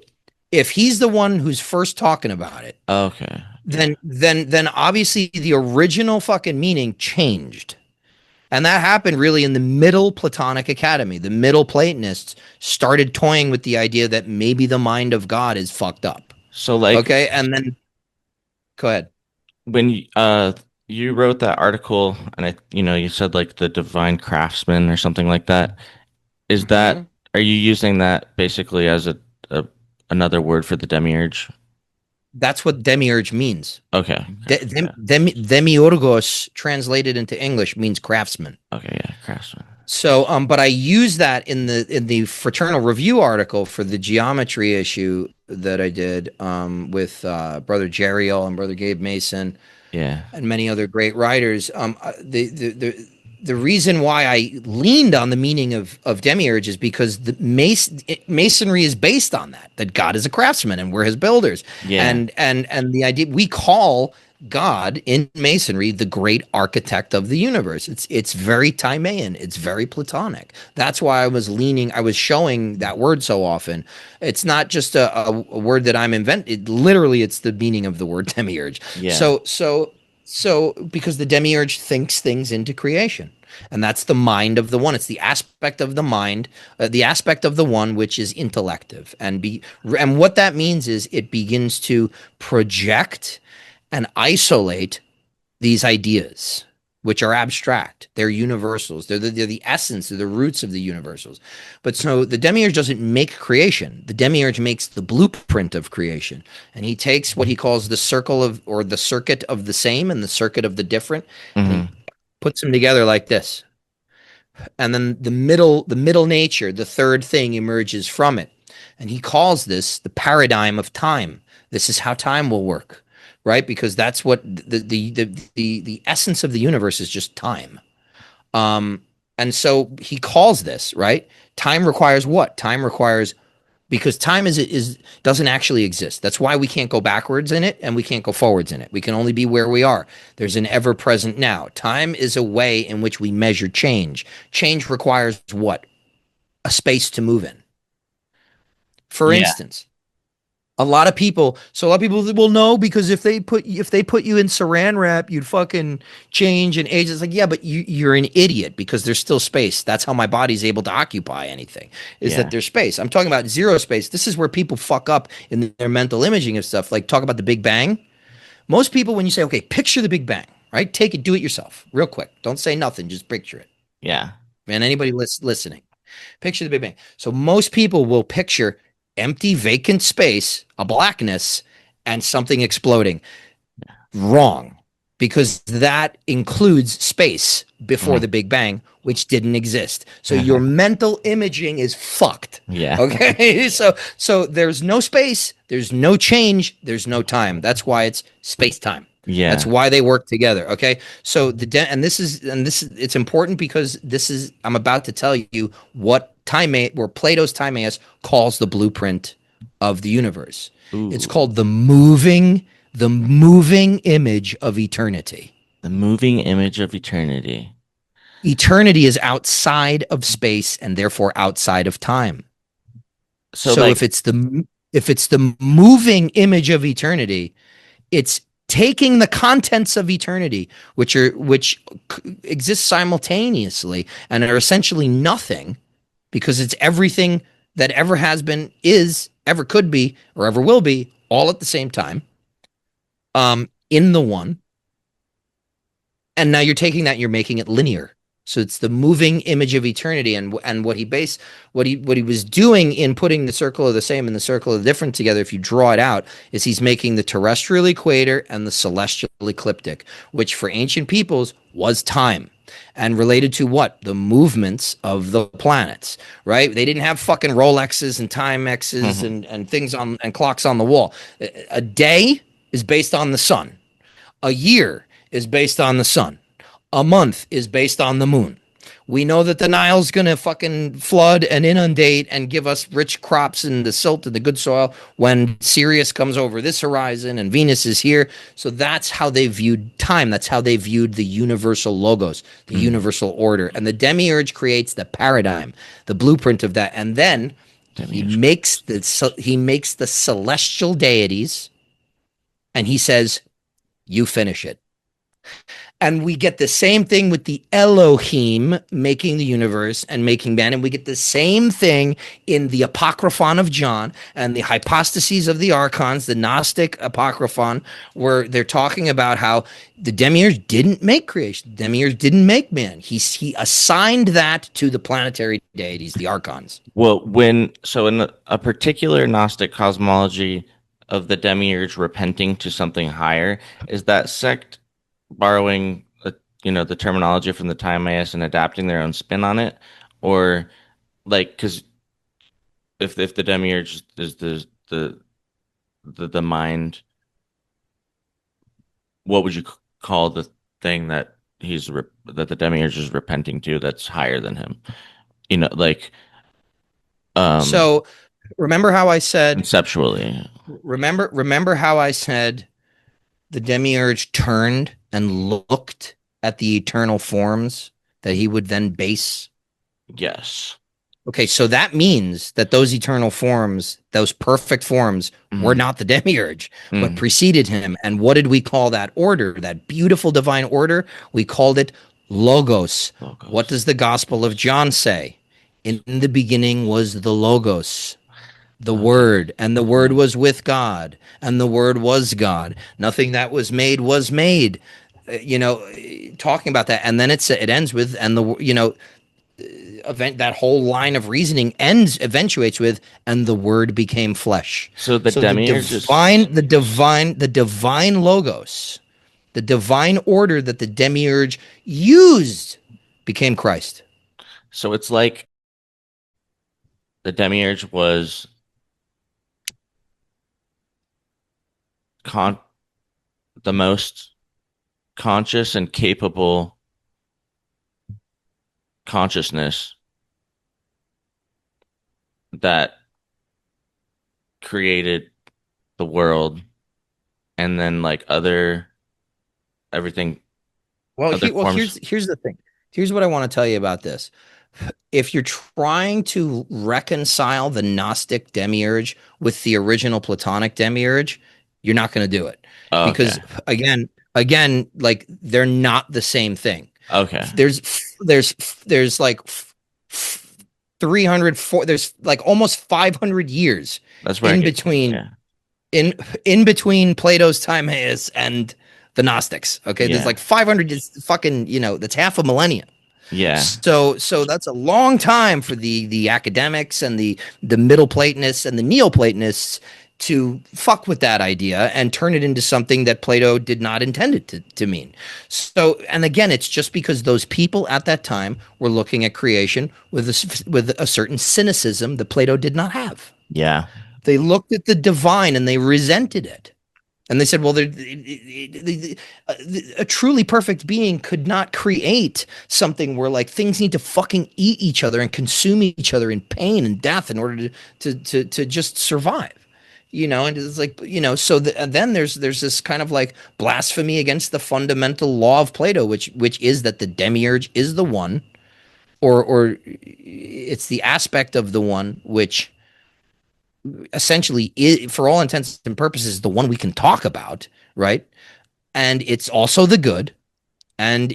if he's the one who's first talking about it, Okay. Yeah. then obviously the original fucking meaning changed. And that happened really in the middle Platonic academy. The middle Platonists started toying with the idea that maybe the mind of God is fucked up. So like Okay, and then go ahead. when you wrote that article and you said like the divine craftsman or something like that, is Mm-hmm. that are you using that basically as a another word for the demiurge? That's what demiurge means. Okay. Okay. Yeah. Demiurgos translated into English means craftsman. Okay, yeah, craftsman. So, but I use that in the Fraternal Review article for the geometry issue that I did with Brother Jeriel and Brother Gabe Mason Yeah. and many other great writers. The reason why I leaned on the meaning of demiurge is because the masonry is based on that God is a craftsman and we're his builders, Yeah. and the idea we call God in masonry the great architect of the universe. It's very Timaean. It's very Platonic. That's why I was showing that word so often. It's not just a word that I'm inventing. Literally, it's the meaning of the word demiurge. Yeah. So because the demiurge thinks things into creation. And that's the mind of the one. It's the aspect of the mind, the aspect of the one which is intellective. And what that means is it begins to project and isolate these ideas, which are abstract. They're universals. They're the essence, they're the roots of the universals. But so the demiurge doesn't make creation. The demiurge makes the blueprint of creation. And he takes what he calls the circle of, or the circuit of the same and the circuit of the different, and he Hmm. puts them together like this. And then the middle nature, the third thing emerges from it. And he calls this the paradigm of time. This is how time will work, right? Because that's what the essence of the universe is, just time. Um, and so he calls this, right? Time requires what? Time requires because time is doesn't actually exist. That's why we can't go backwards in it and we can't go forwards in it. We can only be where we are. There's an ever present now. Time is a way in which we measure change. Change requires what? A space to move in. For Yeah. instance, a lot of people will know because if they put you in saran wrap, you'd fucking change and age. It's like, yeah, but you're an idiot because there's still space. That's how my body's able to occupy anything, is that Yeah. there's space. I'm talking about zero space. This is where people fuck up in their mental imaging of stuff. Like talk about the Big Bang. Most people, when you say, okay, picture the Big Bang, right? Take it, do it yourself, real quick. Don't say nothing, just picture it. Yeah. Man, anybody listening, picture the Big Bang. So most people will picture empty, vacant space, a blackness, and something exploding. Wrong, because that includes space before Mhm. the Big Bang, which didn't exist. So your mental imaging is fucked. Yeah. Okay, so there's no space, there's no change, there's no time. That's why it's space time. That's Yeah. why they work together. Okay, so and this is it's important because this is I'm about to tell you what where Plato's Timaeus calls the blueprint of the universe. It's Ooh. called the moving image of eternity. The moving image of eternity. Eternity is outside of space and therefore outside of time. So So like if it's the moving image of eternity, it's taking the contents of eternity, which exist simultaneously and are essentially nothing, because it's everything that ever has been, is, ever could be, or ever will be, all at the same time, in the one. And now you're taking that and you're making it linear. So it's the moving image of eternity, and what he was doing in putting the circle of the same and the circle of the different together, if you draw it out, is he's making the terrestrial equator and the celestial ecliptic, which for ancient peoples was time and related to what? The movements of the planets, right? They didn't have fucking Rolexes and Timexes mhm. and things on and clocks on the wall. A day is based on the sun. A year is based on the sun. A month is based on the moon. We know that the Nile's going to fucking flood and inundate and give us rich crops and the silt and the good soil when Sirius comes over this horizon and Venus is here. So that's how they viewed time. That's how they viewed the universal logos, the Mm. universal order. And the demiurge creates the paradigm, the blueprint of that. And then Demiurge. he makes the celestial deities and he says, "You finish it." And we get the same thing with the Elohim making the universe and making man. And we get the same thing in the Apocryphon of John and the hypostases of the Archons, the Gnostic Apocryphon, where they're talking about how the demiurge didn't make creation. The demiurge didn't make man. He assigned that to the planetary deities, the Archons. Well, in a particular Gnostic cosmology of the demiurge repenting to something higher, is that sect borrowing the terminology from the Timaeus and adapting their own spin on it, or like because if the demiurge is the mind, what would you call the thing that that the demiurge is repenting to that's higher than him? Like um So remember how I said, conceptually. remember how I said the demiurge turned and looked at the eternal forms that he would then base. Yes. Okay, so that means that those eternal forms, those perfect forms, were Mm, not the demiurge, but mm, preceded him. And what did we call that order, that beautiful divine order? We called it Logos. What logos. does the Gospel of John say? In the beginning was the Logos, the Okay. Word, and the Word Mm. was with God, and the Word was God. Nothing that was made was made. Talking about that, and then it ends with, and the event, that whole line of reasoning eventuates with, and the Word became flesh. So the So demiurge is the divine logos, the divine order that the demiurge used, became Christ. so it's like the demiurge was con the most conscious and capable consciousness that created the world, and then like other everything, other forms. Here's the thing. Here's what I want to tell you about this. If you're trying to reconcile the Gnostic demiurge with the original Platonic demiurge, you're not going to do it Oh, because okay. again, like they're not the same thing. Okay. There's there's like 300 there's like almost 500 years That's where I in get to. between Yeah. in between Plato's Timaeus and the Gnostics. Okay, there's Yeah. like 500 is fucking, that's half a millennium. Yeah. So that's a long time for the academics and the Middle Platonists and the Neoplatonists to fuck with that idea and turn it into something that Plato did not intend it to mean. So, and again, it's just because those people at that time were looking at creation with a certain cynicism that Plato did not have. Yeah. They looked at the divine and they resented it. And they said, well, a truly perfect being could not create something where like things need to fucking eat each other and consume each other in pain and death in order to just survive. And it's like, so then there's this kind of like blasphemy against the fundamental law of Plato, which is that the demiurge is the one, or it's the aspect of the one which essentially is, for all intents and purposes, the one we can talk about, right? And it's also the good, and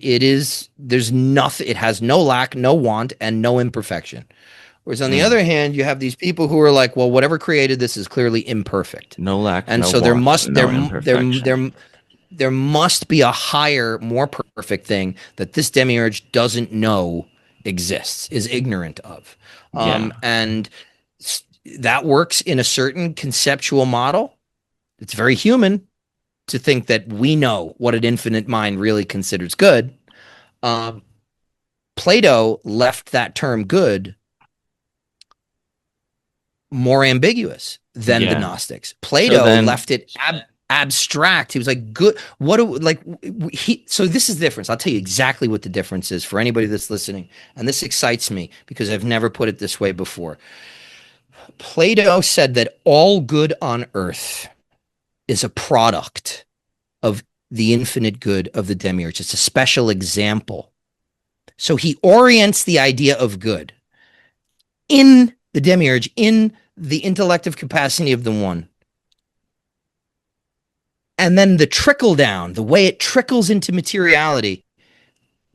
there's nothing, it has no lack, no want, and no imperfection. Whereas on the Mm. other hand, you have these people who are like, well, whatever created this is clearly imperfect. No lack, And no so there want, must no imperfection. there must be a higher, more perfect thing that this demiurge doesn't know exists, is ignorant of. Yeah. And that works in a certain conceptual model. It's very human to think that we know what an infinite mind really considers good. Um, Plato left that term good more ambiguous than the Yeah. Gnostics. So Plato then, left it abstract. He was like, good. What do like so this is the difference. I'll tell you exactly what the difference is for anybody that's listening. And this excites me because I've never put it this way before. Plato said that all good on earth is a product of the infinite good of the demiurge. It's a special example. So he orients the idea of good in the demiurge, in the intellective capacity of the one. And then the trickle down, the way it trickles into materiality,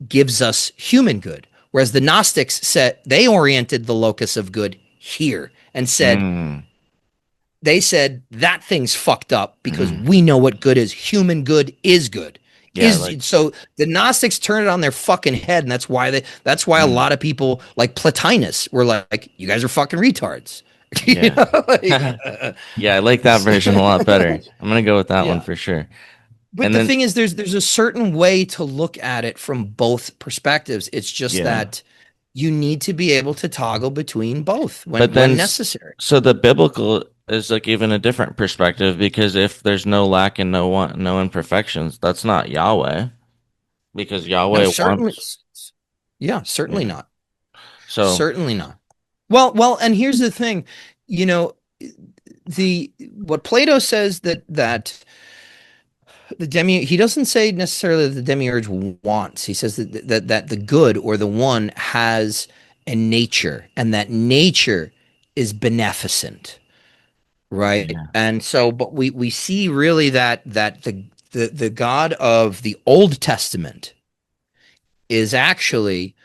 gives us human good. Whereas the Gnostics said they oriented the locus of good here and said, mm, they said that thing's fucked up because mm, we know what good is. Human good is good. yeah, like, So the Gnostics turned it on their fucking head, and that's why a mm, lot of people like Plotinus were like, you guys are fucking retards. you yeah. know, like, Yeah, I like that version a lot better. I'm gonna go with that one yeah. for sure. But And the then, thing is, there's a certain way to look at it from both perspectives. It's just yeah. that you need to be able to toggle between both But when necessary. so the biblical is like even a different perspective because if there's no lack and no want, no imperfections, that's not Yahweh because No, Yahweh certainly, wants, yeah, certainly yeah. not. So, Certainly not. Well, and here's the thing, you know, the what Plato says that he doesn't say necessarily that the demiurge wants. He says that the good or the one has a nature, and that nature is beneficent, right? yeah. And so, but we see really that the God of the Old Testament is actually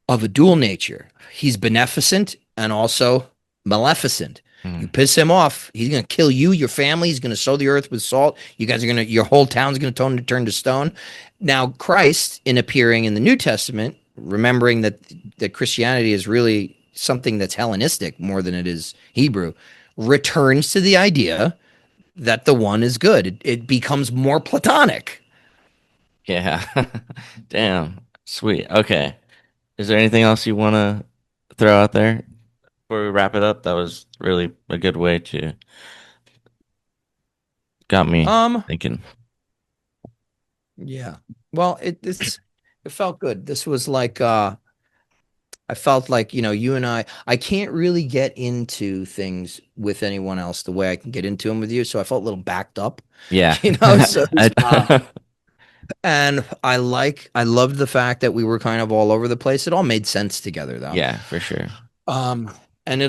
of a dual nature. He's beneficent and also maleficent. You Mm, piss him off, he's going to kill you, your family. He's going to sow the earth with salt. You guys are going to, your whole town's going to turn to stone. Now, Christ, in appearing in the New Testament, remembering that Christianity is really something that's Hellenistic more than it is Hebrew, returns to the idea that the one is good. It becomes more Platonic. yeah. Damn. Sweet. Okay. Is there anything else you want to throw out there before we wrap it up? That was really a good way to got me Um, thinking. yeah. Well, it felt good. This was like I felt like, you and I can't really get into things with anyone else the way I can get into them with you. So I felt a little backed up, Yeah. so, I- and I loved the fact that we were kind of all over the place. It all made sense together though. yeah, for sure. Um, and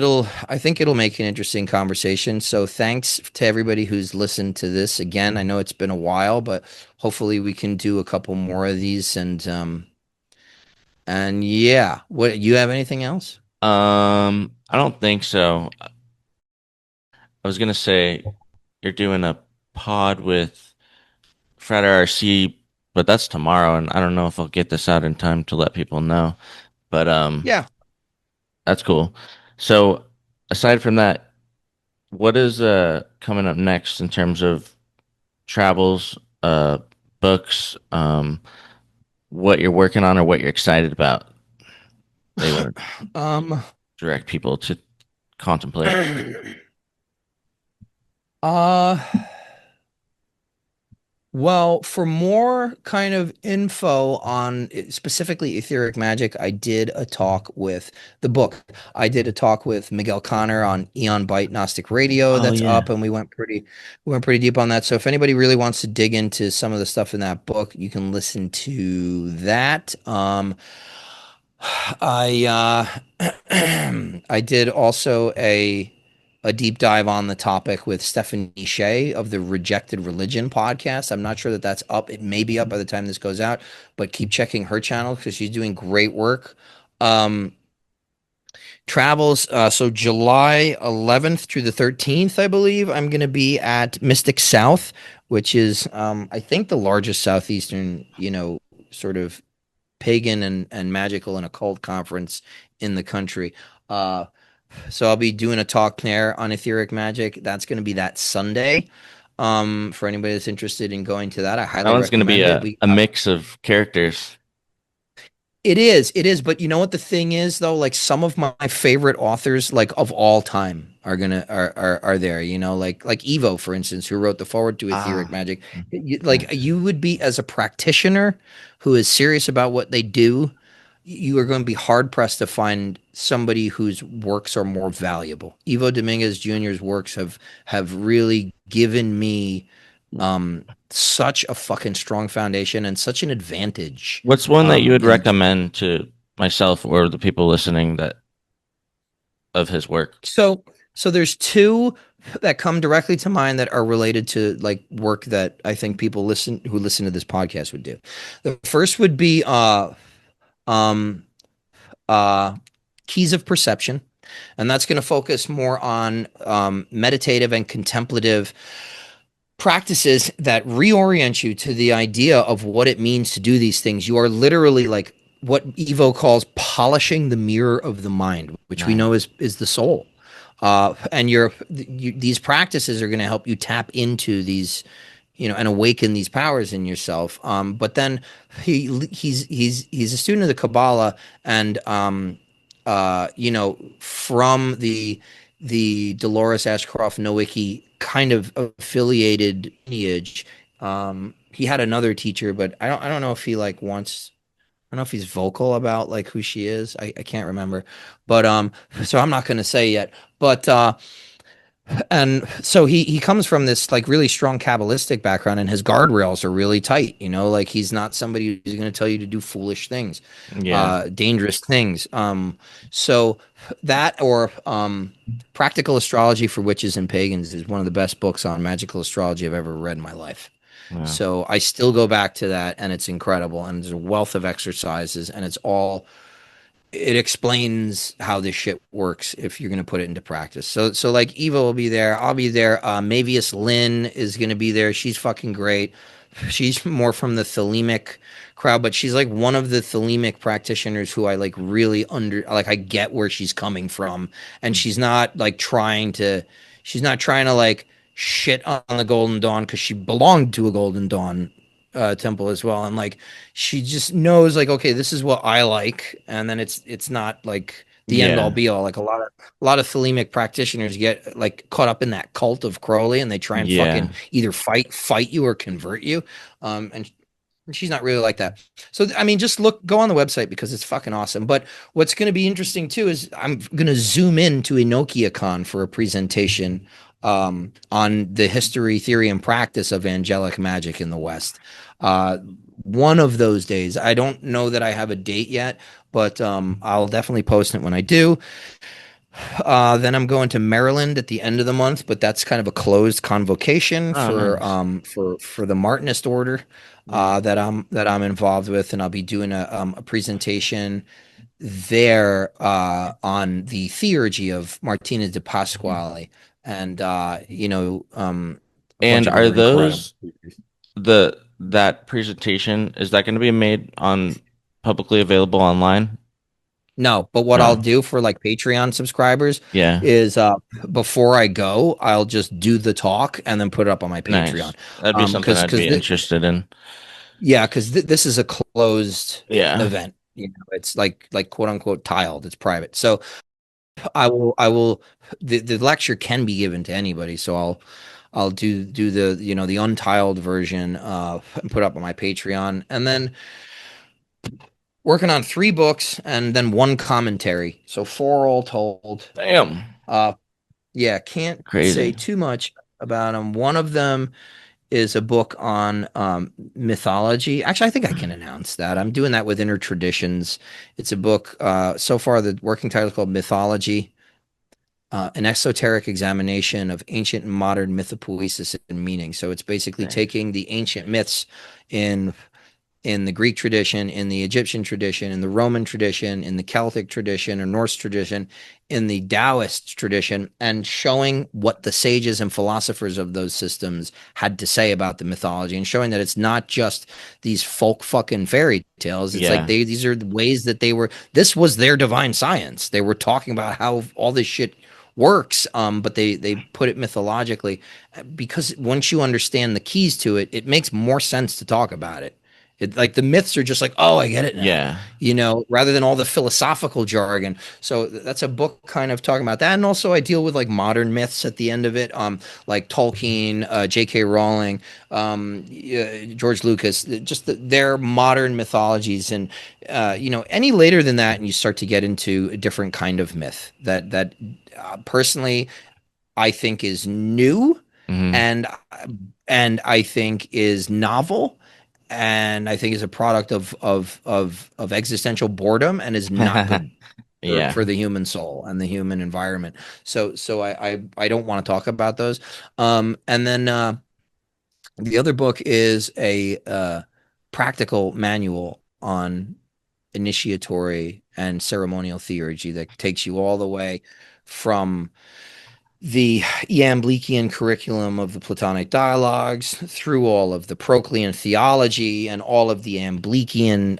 I think it'll make an interesting conversation. So thanks to everybody who's listened to this again. I know it's been a while, but hopefully we can do a couple more of these and yeah, what you have anything else? I don't think so. I was gonna say you're doing a pod with Fred RC, but that's tomorrow, and I don't know if I'll get this out in time to let people know. But Yeah. that's cool. So aside from that, what is coming up next in terms of travels, books, what you're working on or what you're excited about? They want to Um direct people to contemplate. uh Well, for more kind of info on specifically etheric magic, I did a talk with the book. I did a talk with Miguel Connor on Eon Byte Gnostic Radio Oh that's yeah. up, and we went pretty deep on that. So if anybody really wants to dig into some of the stuff in that book, you can listen to that. I did also a deep dive on the topic with Stephanie Shea of the Rejected Religion podcast. I'm not sure that that's up. It may be up by the time this goes out, but keep checking her channel because she's doing great work. Um, Travels. So July 11th through the 13th, I believe, I'm going to be at Mystic South, which is, I think, the largest southeastern, sort of pagan and magical and occult conference in the country. Uh, so I'll be doing a talk there on etheric magic. That's going to be that Sunday. For anybody that's interested in going to that, I That highly one's gonna be recommend it. a mix of characters. It is. But you know what the thing is though? Like some of my favorite authors, like of all time, are there. Like Evo, for instance, who wrote the forward to Etheric Ah, Magic. yeah. Like you would be as a practitioner who is serious about what they do. You are going to be hard pressed to find somebody whose works are more valuable. Evo Dominguez Jr.'s works have really given me such a fucking strong foundation and such an advantage What's one that you would in recommend to myself or the people listening that of his work? so there's two that come directly to mind that are related to like work that I think people who listen to this podcast would do. The first would be um uh Keys of Perception, and that's going to focus more on meditative and contemplative practices that reorient you to the idea of what it means to do these things. You are literally like what Evo calls polishing the mirror of the mind, which we Nice. know is the soul. And these practices are going to help you tap into these, and awaken these powers in yourself. But then he's a student of the Kabbalah, and from the Dolores Ashcroft Nowicki kind of affiliated lineage. He had another teacher, but I don't know if he like wants. I don't know if he's vocal about like who she is. I can't remember, but so I'm not going to say yet. But and so he comes from this like really strong Kabbalistic background, and his guardrails are really tight. Like he's not somebody who's going to tell you to do foolish things, Yeah. dangerous things. So that or Practical Astrology for Witches and Pagans is one of the best books on magical astrology I've ever read in my life. Wow. So I still go back to that, and it's incredible. And there's a wealth of exercises, and it explains how this shit works if you're going to put it into practice. So like Evo will be there. I'll be there. Mavius Lynn is going to be there. She's fucking great. She's more from the Thelemic crowd, but she's like one of the Thelemic practitioners who I like really like I get where she's coming from. And she's not trying to like shit on the Golden Dawn because she belonged to a Golden Dawn temple as well. And like she just knows like, okay, this is what I like. And then it's not like the end all Yeah. be all. Like a lot of Thelemic practitioners get like caught up in that cult of Crowley, and they try and Yeah. fucking either fight you or convert you. And She's not really like that. So I mean, just go on the website because it's fucking awesome. But what's going to be interesting too is I'm going to zoom into EnokiaCon for a presentation on the history, theory, and practice of angelic magic in the West. Uh, one of those days, I don't know that I have a date yet, but I'll definitely post it when I do. Then I'm going to Maryland at the end of the month, but that's kind of a closed convocation Oh, nice. for the Martinist order Mm. that I'm involved with, and I'll be doing a presentation there on the theurgy of Martinez de Pasquale, and a bunch And of are other incredible those speakers. that presentation, is that going to be made on publicly available online? No, but what I'll No. do for like Patreon subscribers Yeah. is before I go, I'll just do the talk and then put it up on my Patreon. Nice. That'd be something I'd Because be interested in. yeah, because this is a closed Yeah. event. It's like quote unquote tiled. It's private. So I will the lecture can be given to anybody. So I'll do the the untiled version and put up on my Patreon, and then working on 3 books and then one commentary. So 4 all told. Damn. Uh, yeah, can't say Crazy. too much about them. One of them is a book on mythology. Actually, I think I can announce that. I'm doing that with Inner Traditions. It's a book. So far, the working title is called Mythology, an esoteric examination of ancient and modern mythopoesis and meaning. So it's basically Nice. taking the ancient myths in in the Greek tradition, in the Egyptian tradition, in the Roman tradition, in the Celtic tradition or Norse tradition, in the Taoist tradition, and showing what the sages and philosophers of those systems had to say about the mythology, and showing that it's not just these folk fucking fairy tales. It's like Yeah. these are the ways that this was their divine science. They were talking about how all this shit works, but they put it mythologically because once you understand the keys to it, it makes more sense to talk about it. Like the myths are just like, oh, I get it now, Yeah. rather than all the philosophical jargon. So that's a book kind of talking about that. And also I deal with like modern myths at the end of it, like Tolkien, J.K. Rowling, George Lucas, just their modern mythologies. And, any later than that, and you start to get into a different kind of myth that personally I think is new Hmm. and and I think is novel and I think is a product of existential boredom and is not good Yeah. for the human soul and the human environment. So I don't want to talk about those. And then the other book is a practical manual on initiatory and ceremonial theurgy that takes you all the way from the Iamblichian curriculum of the Platonic dialogues through all of the Proclean theology and all of the Iamblichian,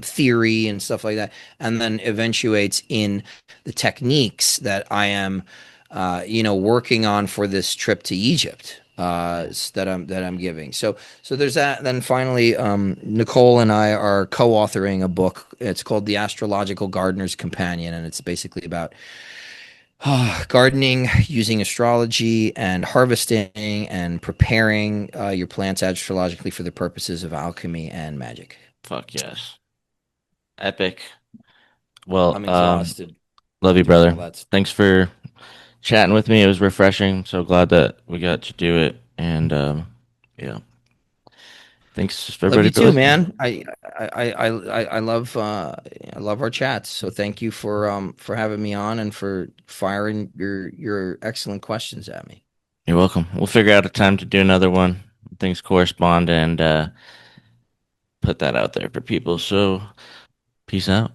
theory and stuff like that, and then eventuates in the techniques that I am, working on for this trip to Egypt. That I'm giving. So there's that. Then finally, Nicole and I are co-authoring a book. It's called The Astrological Gardener's Companion, and it's basically about gardening using astrology and harvesting and preparing your plants astrologically for the purposes of alchemy and magic. Fuck yes. Epic. Well, I'm exhausted love you, doing all brother. that stuff. Thanks for chatting with me. It was refreshing. So glad that we got to do it. And yeah, thanks for Love everybody you for too, listening. man. I love our chats. So thank you for having me on and for firing your excellent questions at me. You're welcome. We'll figure out a time to do another one. Things correspond and put that out there for people. So peace out.